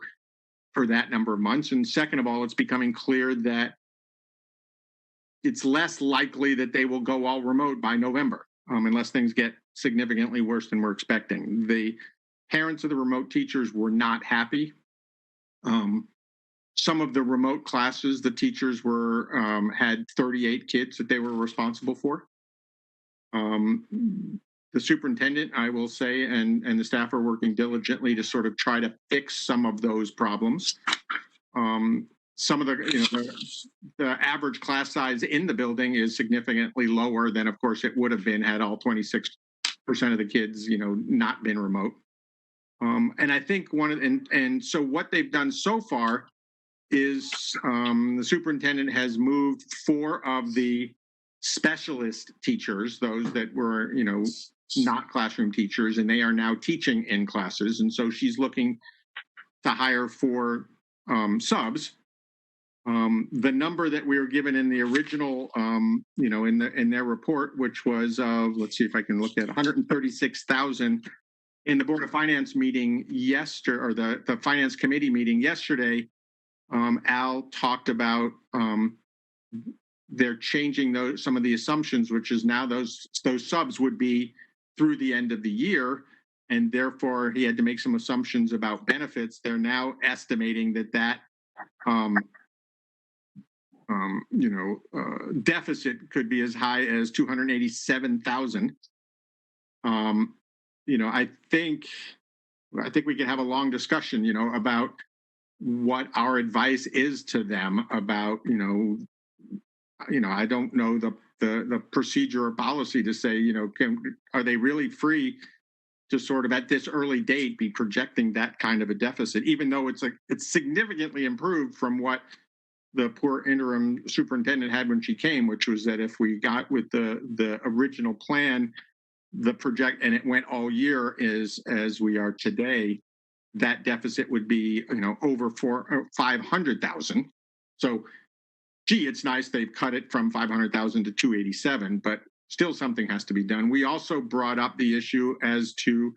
for that number of months. And second of all, it's becoming clear that it's less likely that they will go all remote by November, unless things get significantly worse than we're expecting. The parents of the remote teachers were not happy. Some of the remote classes, the teachers had 38 kids that they were responsible for. The superintendent, I will say, and the staff are working diligently to sort of try to fix some of those problems. some of the average class size in the building is significantly lower than, of course, it would have been had all 26% of the kids, not been remote. And I think so what they've done so far is the superintendent has moved 4 of the specialist teachers, those that were, not classroom teachers, and they are now teaching in classes. And so she's looking to hire 4 subs. The number that we were given in the original, in their report, which was, let's see if I can look at 136,000 in the Board of Finance meeting yesterday, or the Finance Committee meeting yesterday. Al talked about they're changing some of the assumptions, which is now those subs would be through the end of the year, and therefore he had to make some assumptions about benefits. They're now estimating that deficit could be as high as 287,000. I think we can have a long discussion, about what our advice is to them about, I don't know the procedure or policy to say, are they really free to sort of at this early date be projecting that kind of a deficit, even though it's significantly improved from what the poor interim superintendent had when she came, which was that if we got with the original plan, the project, and it went all year as we are today, that deficit would be, over 500,000. So, gee, it's nice they've cut it from 500,000 to 287, but still something has to be done. We also brought up the issue as to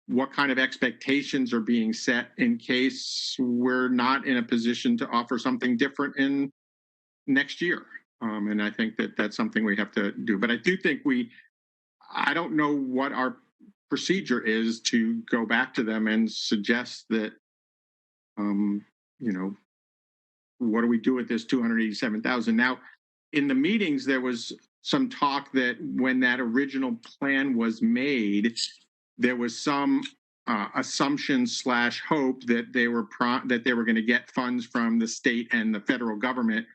what kind of expectations are being set in case we're not in a position to offer something different in next year. And I think that's something we have to do. But I do think I don't know what our procedure is to go back to them and suggest that, what do we do with this 287,000? Now, in the meetings, there was some talk that when that original plan was made, there was some assumption / hope that they were going to get funds from the state and the federal government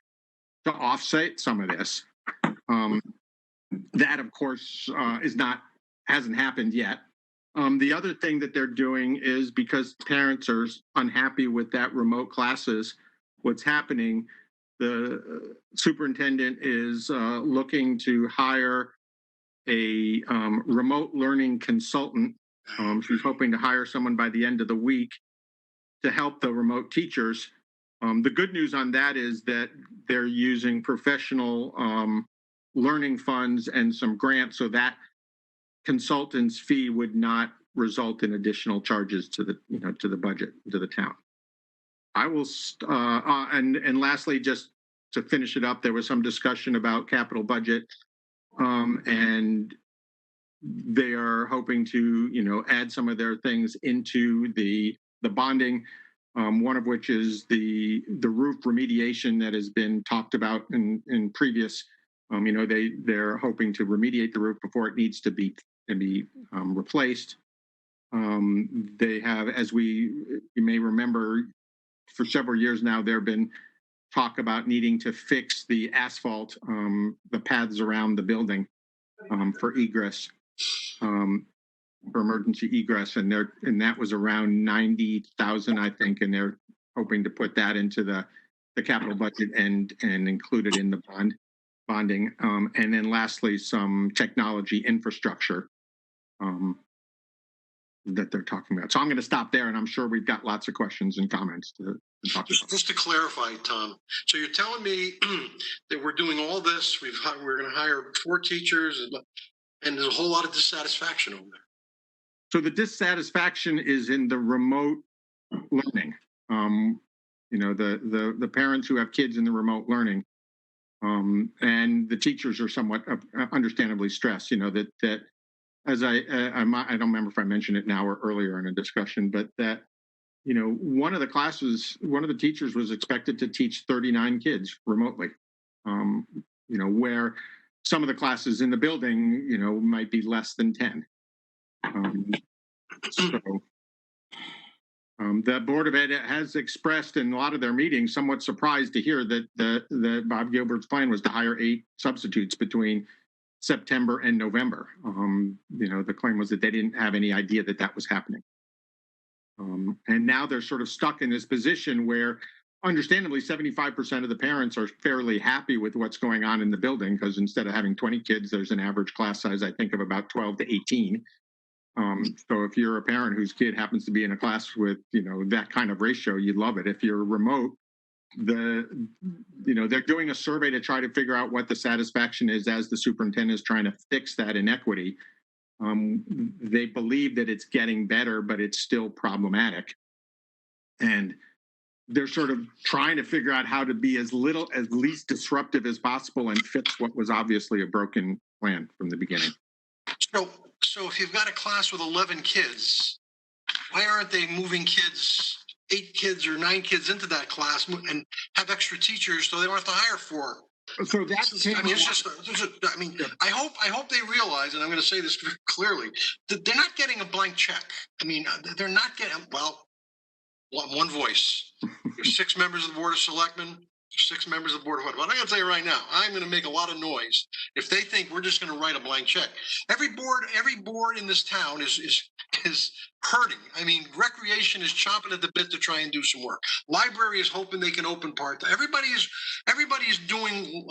to offset some of this. That, of course, hasn't happened yet. The other thing that they're doing is, because parents are unhappy with that remote classes, what's happening, the superintendent is looking to hire a remote learning consultant. She's hoping to hire someone by the end of the week to help the remote teachers. The good news on that is that they're using professional learning funds and some grants, so that consultant's fee would not result in additional charges to the budget, to the town. I will, and lastly, just to finish it up, there was some discussion about capital budget, and they are hoping to, add some of their things into the bonding. One of which is the roof remediation that has been talked about in previous. They're hoping to remediate the roof before it needs to be replaced. They have, as you may remember, for several years now, there have been talk about needing to fix the asphalt, the paths around the building for egress, for emergency egress, and that was around 90,000, I think, and they're hoping to put that into the capital budget and include it in the bonding. And then lastly, some technology infrastructure that they're talking about. So I'm going to stop there, and I'm sure we've got lots of questions and comments to talk about. Just to clarify, Tom, so you're telling me that we're doing all this, we're going to hire 4 teachers, and there's a whole lot of dissatisfaction over there. So the dissatisfaction is in the remote learning. The parents who have kids in the remote learning, and the teachers are somewhat understandably stressed. That as I don't remember if I mentioned it now or earlier in a discussion, but that one of the teachers was expected to teach 39 kids remotely. Where some of the classes in the building, might be less than 10. So The Board of Ed has expressed in a lot of their meetings somewhat surprised to hear that the Bob Gilbert's plan was to hire 8 substitutes between September and November. The claim was that they didn't have any idea that that was happening. And now they're sort of stuck in this position where, understandably, 75% of the parents are fairly happy with what's going on in the building, because instead of having 20 kids, there's an average class size, I think, of about 12 to 18. So if you're a parent whose kid happens to be in a class with, that kind of ratio, you'd love it. If you're remote, they're doing a survey to try to figure out what the satisfaction is as the superintendent is trying to fix that inequity. They believe that it's getting better, but it's still problematic. And they're sort of trying to figure out how to be as least disruptive as possible and fix what was obviously a broken plan from the beginning. So if you've got a class with 11 kids, why aren't they moving 8 kids or 9 kids into that class and have extra teachers so they don't have to hire 4? So that's, I hope they realize, and I'm going to say this very clearly, that they're not getting a blank check. They're not getting, one voice. There's 6 members of the Board of Selectmen, 6 members of the Board of Ed. But I'm going to tell you right now, I'm going to make a lot of noise if they think we're just going to write a blank check. Every board in this town is hurting. Recreation is chomping at the bit to try and do some work. Library is hoping they can open part-time. Everybody is doing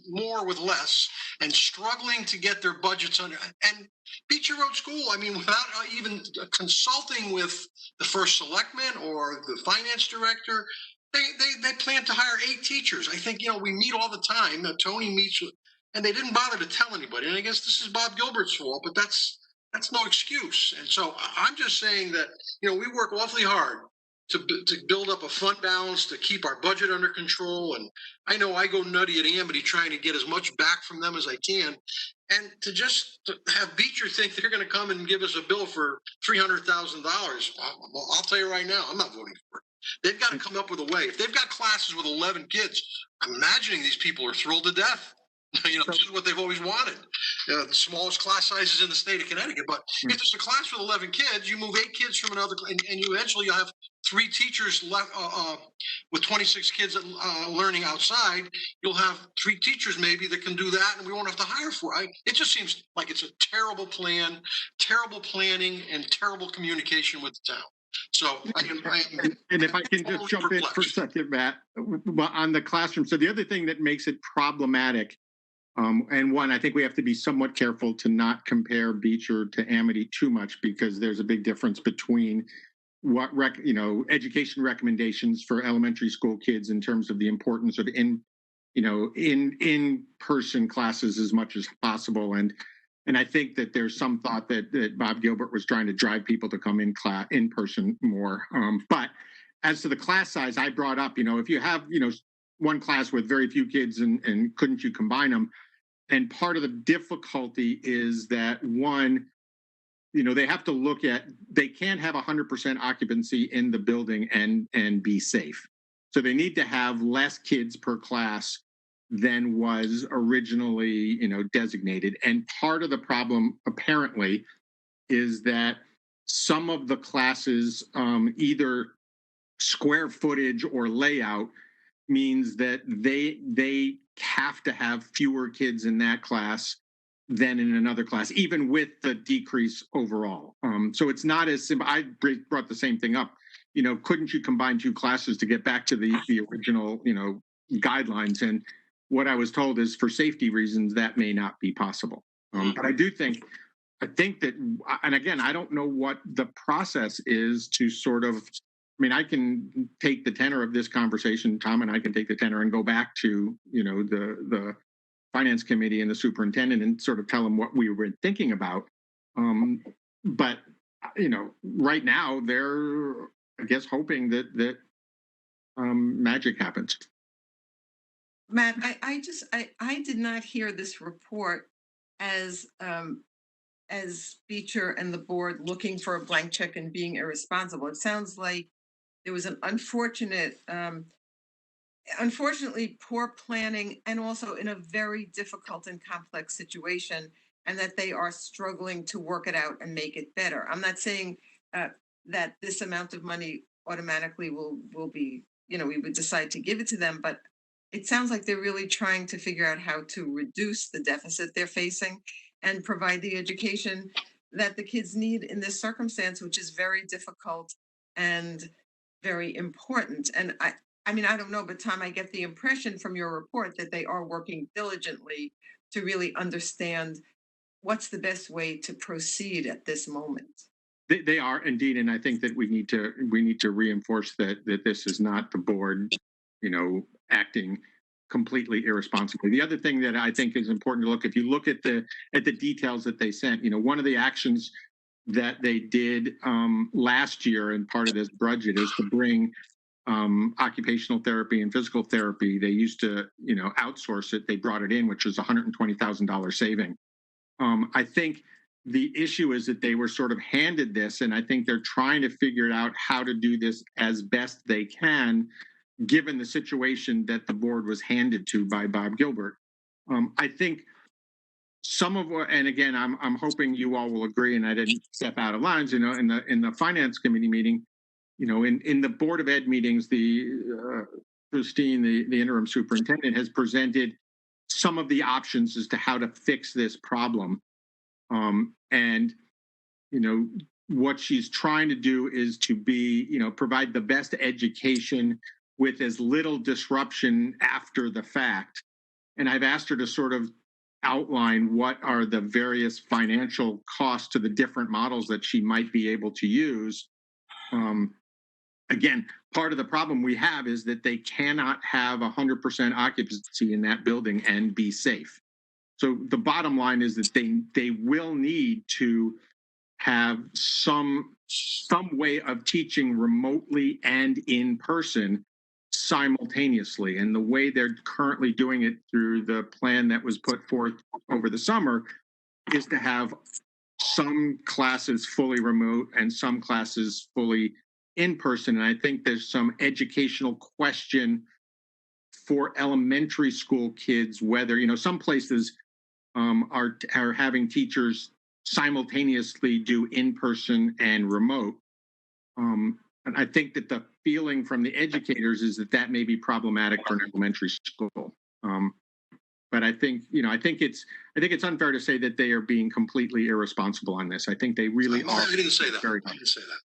more with less and struggling to get their budgets under. And Beecher Road School, without even consulting with the first selectman or the finance director, they plan to hire 8 teachers. I think, we meet all the time. Tony meets with, and they didn't bother to tell anybody. And I guess this is Bob Gilbert's fault, but that's no excuse. And so I'm just saying that, we work awfully hard to build up a fund balance, to keep our budget under control. And I know I go nutty at Amity trying to get as much back from them as I can. And to have Beecher think they're going to come and give us a bill for $300,000, I'll tell you right now, I'm not voting for it. They've got to come up with a way. If they've got classes with 11 kids, I'm imagining these people are thrilled to death. This is what they've always wanted. The smallest class sizes in the state of Connecticut. But if it's a class with 11 kids, you move 8 kids from another, and you eventually have 3 teachers left with 26 kids learning outside. You'll have 3 teachers maybe that can do that, and we won't have to hire 4. It just seems like it's a terrible plan, terrible planning, and terrible communication with the town. So, and if I can just jump in for a second, Matt, on the classroom. So the other thing that makes it problematic, and one, I think we have to be somewhat careful to not compare Beecher to Amity too much, because there's a big difference between what education recommendations for elementary school kids in terms of the importance of in-person classes as much as possible. And I think that there's some thought that Bob Gilbert was trying to drive people to come in person more. But as to the class size, I brought up, if you have, one class with very few kids and couldn't you combine them? And part of the difficulty is that, one, they have to look at, they can't have 100% occupancy in the building and be safe. So they need to have less kids per class than was originally, designated. And part of the problem, apparently, is that some of the classes, either square footage or layout, means that they have to have fewer kids in that class than in another class, even with the decrease overall. So it's not as simple. I brought the same thing up. Couldn't you combine 2 classes to get back to the original, guidelines? And what I was told is, for safety reasons, that may not be possible. But I think that, and again, I don't know what the process is to sort of, I can take the tenor of this conversation, Tom, and I can take the tenor and go back to, the finance committee and the superintendent and sort of tell them what we were thinking about. But, right now they're, I guess, hoping that magic happens. Matt, I did not hear this report as Beecher and the board looking for a blank check and being irresponsible. It sounds like there was an unfortunately poor planning, and also in a very difficult and complex situation, and that they are struggling to work it out and make it better. I'm not saying that this amount of money automatically will be, we would decide to give it to them. But it sounds like they're really trying to figure out how to reduce the deficit they're facing and provide the education that the kids need in this circumstance, which is very difficult and very important. And I mean, I don't know, but Tom, I get the impression from your report that they are working diligently to really understand what's the best way to proceed at this moment. They are indeed, and I think that we need to reinforce that this is not the board, acting completely irresponsibly. The other thing that I think is important to look, if you look at the details that they sent, one of the actions that they did last year, and part of this budget, is to bring occupational therapy and physical therapy. They used to, outsource it. They brought it in, which was $120,000 saving. I think the issue is that they were sort of handed this, and I think they're trying to figure out how to do this as best they can, given the situation that the board was handed to by Bob Gilbert. I think some of what, and again, I'm hoping you all will agree, and I didn't step out of lines, in the finance committee meeting, in the Board of Ed meetings, Christine, the interim superintendent, has presented some of the options as to how to fix this problem. And, what she's trying to do is to provide the best education with as little disruption after the fact. And I've asked her to sort of outline what are the various financial costs to the different models that she might be able to use. Again, part of the problem we have is that they cannot have 100% occupancy in that building and be safe. So the bottom line is that they will need to have some way of teaching remotely and in person simultaneously. And the way they're currently doing it through the plan that was put forth over the summer is to have some classes fully remote and some classes fully in person. And I think there's some educational question for elementary school kids, whether, some places are having teachers simultaneously do in-person and remote. And I think that the feeling from the educators is that may be problematic for an elementary school. But I think it's unfair to say that they are being completely irresponsible on this. I think they really are. I didn't say that. I didn't say that.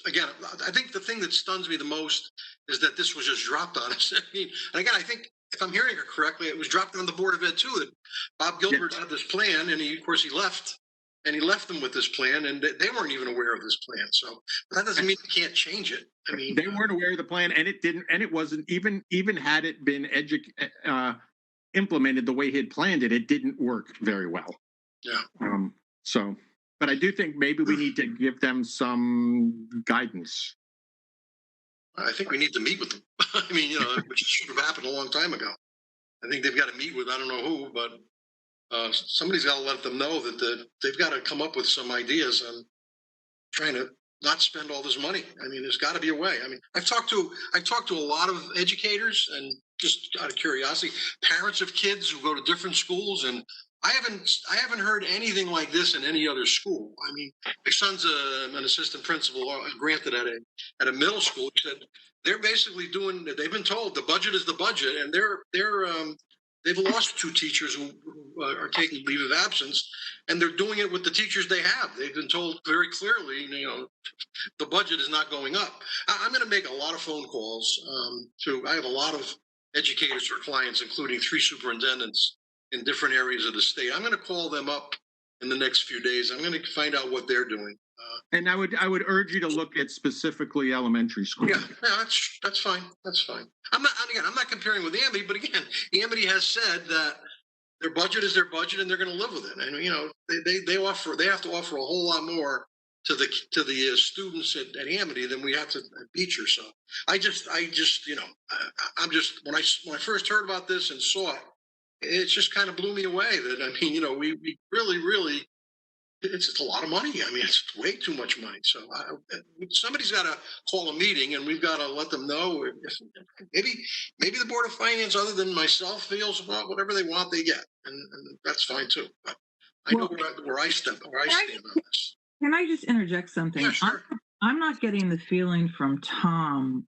Again, I think the thing that stuns me the most is that this was just dropped on us. And again, I think if I'm hearing it correctly, it was dropped on the Board of Ed too, that Bob Gilbert had this plan, and he left, and he left them with this plan, and they weren't even aware of this plan. So that doesn't mean they can't change it. I mean, they weren't aware of the plan, and it wasn't even had it been implemented the way he had planned it, it didn't work very well. Yeah. But I do think maybe we need to give them some guidance. I think we need to meet with them. I mean, which should have happened a long time ago. I think they've got to meet with, I don't know who, but somebody's got to let them know that they've got to come up with some ideas on trying to not spend all this money. I mean, there's got to be a way. I mean, I've talked to a lot of educators, and just out of curiosity, parents of kids who go to different schools, and I haven't heard anything like this in any other school. I mean, my son's an assistant principal, granted at a middle school. He said they're basically they've been told the budget is the budget, and they've lost 2 teachers who are taking leave of absence, and they're doing it with the teachers they have. They've been told very clearly, the budget is not going up. I'm going to make a lot of phone calls I have a lot of educators for clients, including 3 superintendents in different areas of the state. I'm going to call them up in the next few days. I'm going to find out what they're doing. And I would urge you to look at specifically elementary schools. Yeah, that's fine. That's fine. I'm not comparing with Amity, but again, Amity has said that their budget is their budget, and they're going to live with it. And they have to offer a whole lot more to the students at Amity than we have to at Beecher. So I'm just when I first heard about this and saw it, it just kind of blew me away. That we really. It's a lot of money. I mean, it's way too much money. So somebody's got to call a meeting, and we've got to let them know. If maybe the Board of Finance, other than myself, feels about whatever they want, they get, and that's fine too. But I know where I stand on this. Can I just interject something? Yeah, sure. I'm not getting the feeling from Tom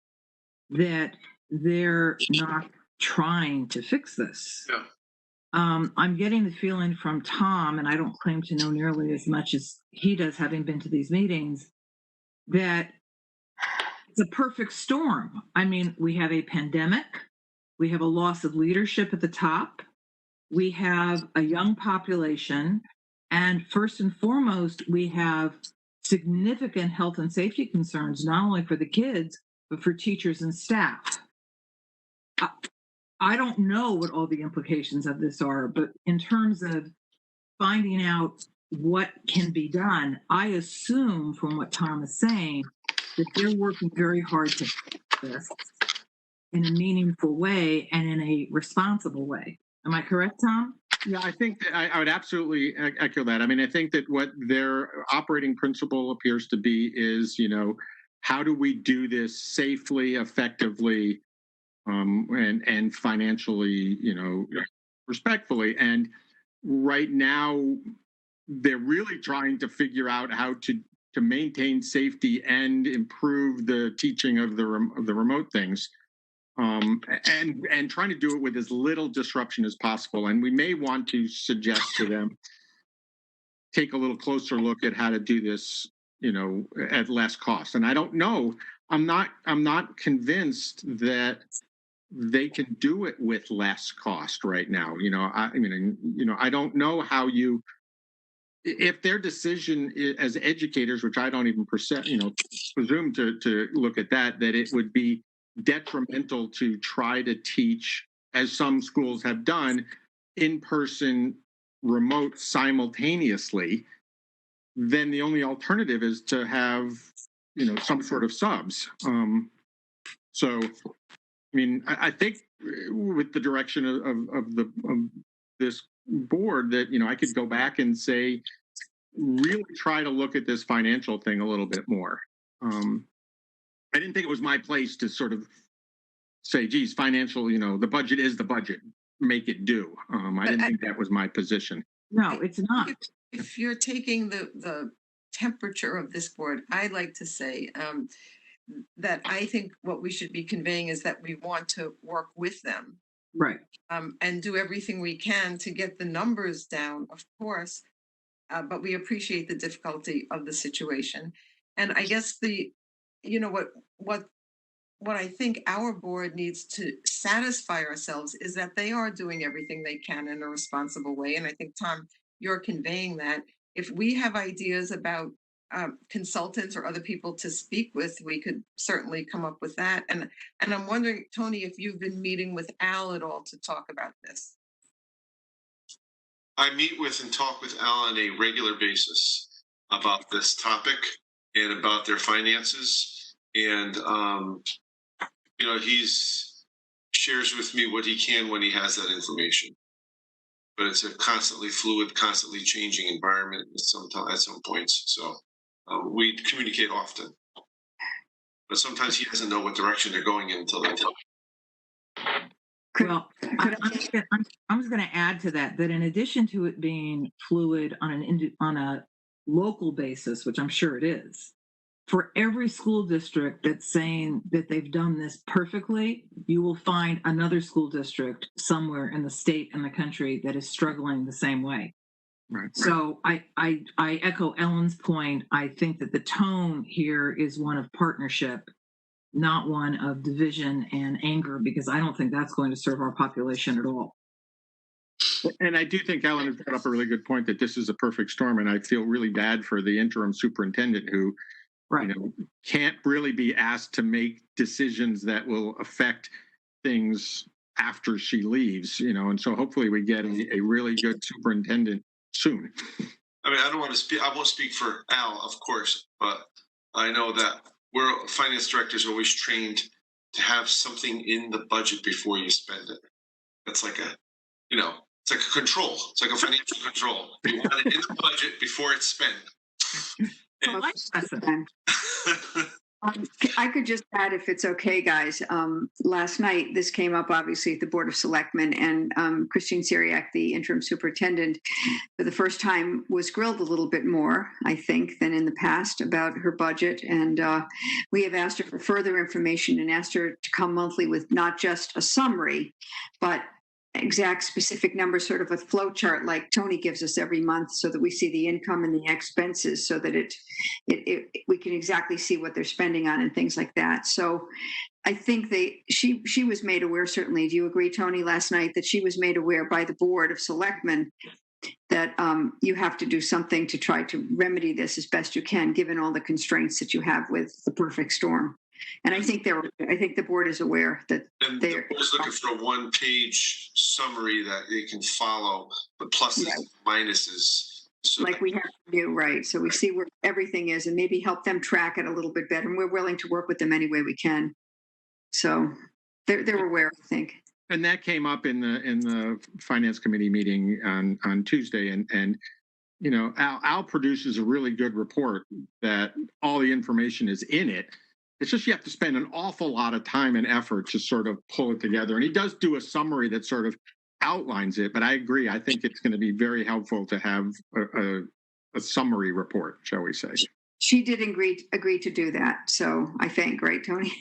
that they're not trying to fix this. Yeah. I'm getting the feeling from Tom, and I don't claim to know nearly as much as he does, having been to these meetings, that it's a perfect storm. I mean, we have a pandemic, we have a loss of leadership at the top, we have a young population, and first and foremost, we have significant health and safety concerns, not only for the kids, but for teachers and staff. I don't know what all the implications of this are, but in terms of finding out what can be done, I assume from what Tom is saying that they're working very hard to fix this in a meaningful way and in a responsible way. Am I correct, Tom? Yeah, I think that I would absolutely echo that. I mean, I think that what their operating principle appears to be is, how do we do this safely, effectively, and financially, respectfully. And right now, they're really trying to figure out how to maintain safety and improve the teaching of the remote things. And trying to do it with as little disruption as possible. And we may want to suggest to them take a little closer look at how to do this, at less cost. And I don't know. I'm not convinced that they can do it with less cost right now. I don't know how if their decision as educators, which I don't even presume to look at that it would be detrimental to try to teach, as some schools have done, in-person, remote simultaneously, then the only alternative is to have, some sort of subs. So, I think with the direction of this board that, I could go back and say, really try to look at this financial thing a little bit more. I didn't think it was my place to sort of say, geez, financial, the budget is the budget, make it do. I didn't think that was my position. No, it's not. If you're taking the temperature of this board, I'd like to say that I think what we should be conveying is that we want to work with them. Right. And do everything we can to get the numbers down, of course, but we appreciate the difficulty of the situation. And I guess what I think our board needs to satisfy ourselves is that they are doing everything they can in a responsible way. And I think, Tom, you're conveying that. If we have ideas about consultants or other people to speak with, we could certainly come up with that. And I'm wondering, Tony, if you've been meeting with Al at all to talk about this. I meet with and talk with Al on a regular basis about this topic and about their finances. And, he's shares with me what he can when he has that information. But it's a constantly fluid, constantly changing environment at some points. So we communicate often. But sometimes he doesn't know what direction they're going in until they tell him. Well, I'm just going to add to that in addition to it being fluid on a local basis, which I'm sure it is, for every school district that's saying that they've done this perfectly, you will find another school district somewhere in the state and the country that is struggling the same way. Right. So I echo Ellen's point. I think that the tone here is one of partnership, not one of division and anger, because I don't think that's going to serve our population at all. And I do think Ellen has brought up a really good point that this is a perfect storm, and I feel really bad for the interim superintendent who can't really be asked to make decisions that will affect things after she leaves, and so hopefully we get a really good superintendent soon. I mean, I won't speak for Al, of course, but I know that we're finance directors are always trained to have something in the budget before you spend it. That's like it's like a control. It's like a financial control. You want it in the budget before it's spent. I could just add, if it's okay, guys. Last night, this came up obviously at the Board of Selectmen, and Christine Syriac, the interim superintendent, for the first time was grilled a little bit more, I think, than in the past about her budget. And we have asked her for further information and asked her to come monthly with not just a summary, but exact specific numbers, sort of a flow chart like Tony gives us every month, so that we see the income and the expenses, so that we can exactly see what they're spending on and things like that. So I think she was made aware, certainly. Do you agree, Tony, last night, that she was made aware by the Board of Selectmen that you have to do something to try to remedy this as best you can, given all the constraints that you have with the perfect storm? And I think the board is aware that And they're the board's looking for a one-page summary that they can follow, the pluses and minuses. So like we have to do, right? So we see where everything is and maybe help them track it a little bit better. And we're willing to work with them any way we can. So they're aware, I think. And that came up in the finance committee meeting on Tuesday, and you know, Al produces a really good report that all the information is in it. It's just you have to spend an awful lot of time and effort to sort of pull it together. And he does do a summary that sort of outlines it. But I agree. I think it's going to be very helpful to have a summary report, shall we say. She did agree to do that. So I think, right, Tony?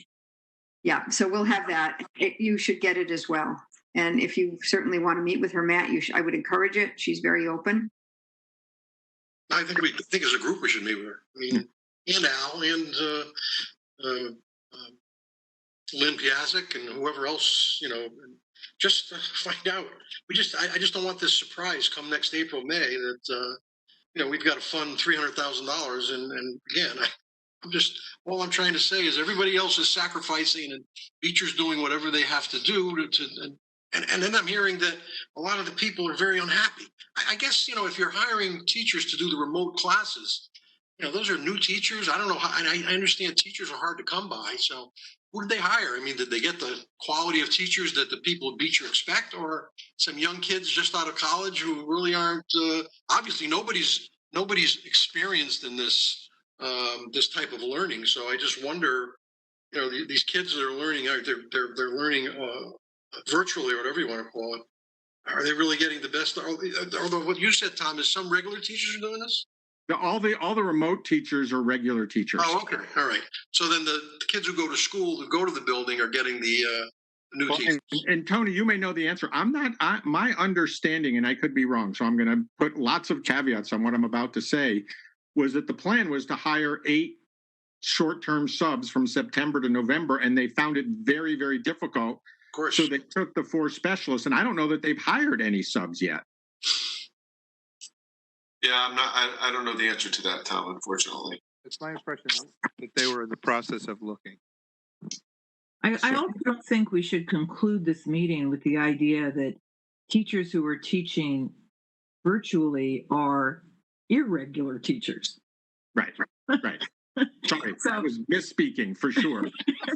Yeah. So we'll have that. You should get it as well. And if you certainly want to meet with her, Matt, I would encourage it. She's very open. I think as a group we should meet with her. I mean, and Al and Lynn Piasek and whoever else, you know, just find out. I just don't want this surprise come next April, May that you know, we've got to fund $300,000, and again, all I'm trying to say is everybody else is sacrificing and Beecher's doing whatever they have to do and then I'm hearing that a lot of the people are very unhappy. I guess, you know, if you're hiring teachers to do the remote classes, you know, those are new teachers. I don't know how, and I understand teachers are hard to come by. So who did they hire? I mean, did they get the quality of teachers that the people at Beecher expect, or some young kids just out of college who really aren't, obviously nobody's experienced in this, this type of learning. So I just wonder, you know, these kids that are learning, they're learning virtually, or whatever you want to call it. Are they really getting the best? Although what you said, Tom, is some regular teachers are doing this? All the remote teachers are regular teachers. Oh, okay. All right. So then the kids who go to school, who go to the building, are getting the new teachers. And Tony, you may know the answer. My understanding, and I could be wrong, so I'm going to put lots of caveats on what I'm about to say, was that the plan was to hire 8 short-term subs from September to November, and they found it very, very difficult. Of course. So they took the 4 specialists, and I don't know that they've hired any subs yet. yeah, I don't know the answer to that, Tom, unfortunately. It's my impression that they were in the process of looking. I also don't think we should conclude this meeting with the idea that teachers who are teaching virtually are irregular teachers. Right. Sorry, So- I was misspeaking for sure.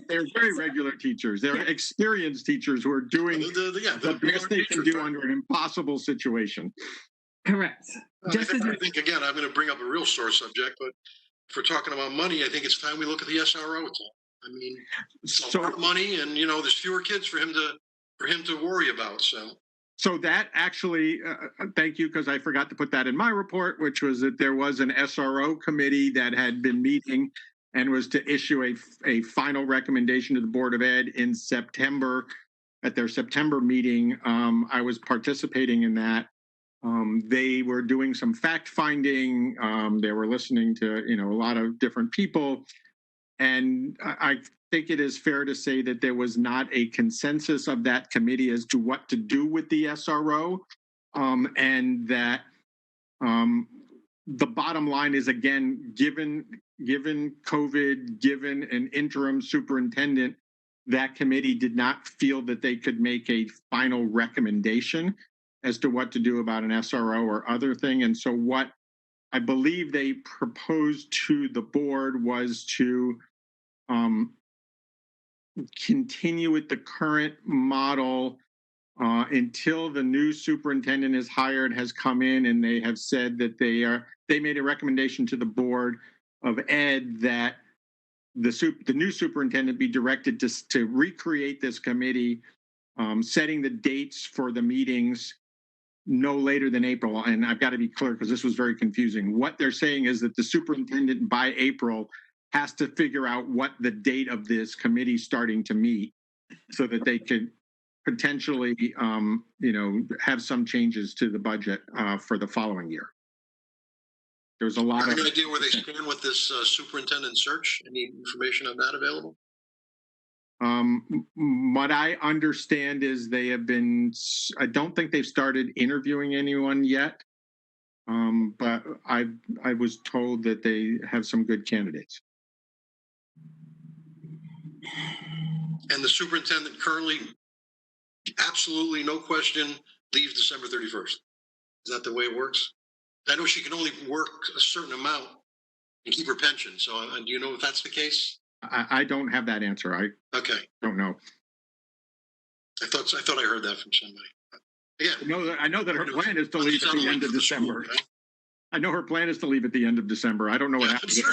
They're very regular teachers. They're experienced teachers who are doing the best they can do under an impossible situation. Correct. Just as I think, again, I'm going to bring up a real sore subject, but if we're talking about money, I think it's time we look at the SRO. I mean, it's a lot of money, and you know, there's fewer kids for him to worry about. So that actually, thank you, because I forgot to put that in my report, which was that there was an SRO committee that had been meeting and was to issue a final recommendation to the Board of Ed in September at their September meeting. I was participating in that. They were doing some fact finding. They were listening to, you know, a lot of different people. And I think it is fair to say that there was not a consensus of that committee as to what to do with the SRO. And that the bottom line is, again, given COVID, given an interim superintendent, that committee did not feel that they could make a final recommendation as to what to do about an SRO or other thing. And so what I believe they proposed to the board was to continue with the current model until the new superintendent is hired, has come in, and they have said that they made a recommendation to the Board of Ed that the new superintendent be directed to recreate this committee, setting the dates for the meetings no later than April. And I've got to be clear because this was very confusing. What they're saying is that the superintendent by April has to figure out what the date of this committee starting to meet so that they could potentially, have some changes to the budget for the following year. There's a lot of... Any idea where they stand with this superintendent search? Any information on that available? What I understand is they have been, I don't think they've started interviewing anyone yet. But I was told that they have some good candidates. And the superintendent currently, absolutely no question, leaves December 31st. Is that the way it works? I know she can only work a certain amount and keep her pension. So do you know if that's the case? I don't have that answer. I don't know. I thought I heard that from somebody. Again, I know that her plan is to leave at the end of December. I know her plan is to leave at the end of December. I don't know what happens or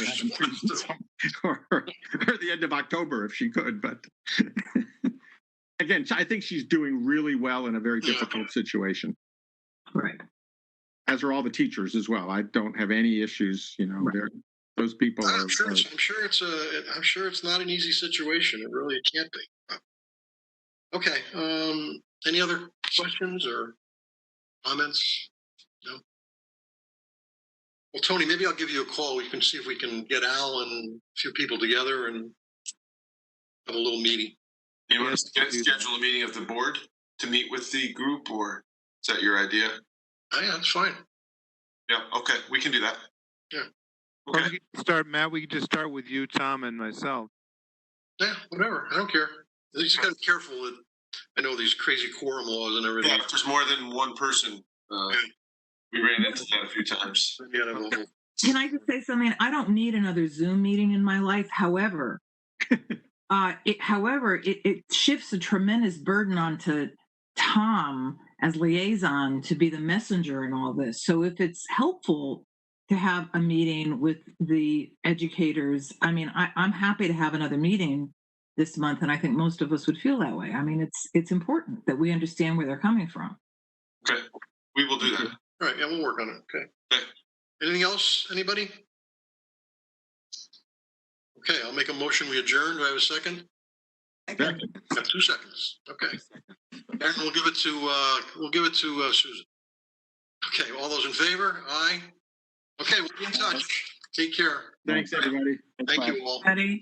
the end of October if she could, but again, I think she's doing really well in a very difficult situation. Right. As are all the teachers as well. I don't have any issues, right. Those people are. I'm sure it's not an easy situation. It really can't be. Okay. Any other questions or comments? No. Well, Tony, maybe I'll give you a call. We can see if we can get Al and a few people together and have a little meeting. You want to schedule a meeting of the board to meet with the group, or is that your idea? Oh, yeah, that's fine. Yeah. Okay, we can do that. Yeah. Okay. Or we can start, Matt. We can just start with you, Tom, and myself. Yeah, whatever. I don't care. You just got to be careful that I know these crazy quorum laws and everything. Yeah, if there's more than one person, we ran into that a few times. Can I just say something? I don't need another Zoom meeting in my life. However, it shifts a tremendous burden onto Tom as liaison to be the messenger in all this. So if it's helpful to have a meeting with the educators, I mean, I'm happy to have another meeting this month, and I think most of us would feel that way. I mean, it's important that we understand where they're coming from. Okay, we will do that. All right, yeah, we'll work on it. Okay. Anything else? Anybody? Okay, I'll make a motion. We adjourn. Do I have a second? Second. Got 2 seconds. Okay. Aaron, we'll give it to Susan. Okay, all those in favor? Aye. Okay, we'll be in touch. Take care. Thanks, everybody. Thank you all. Ready?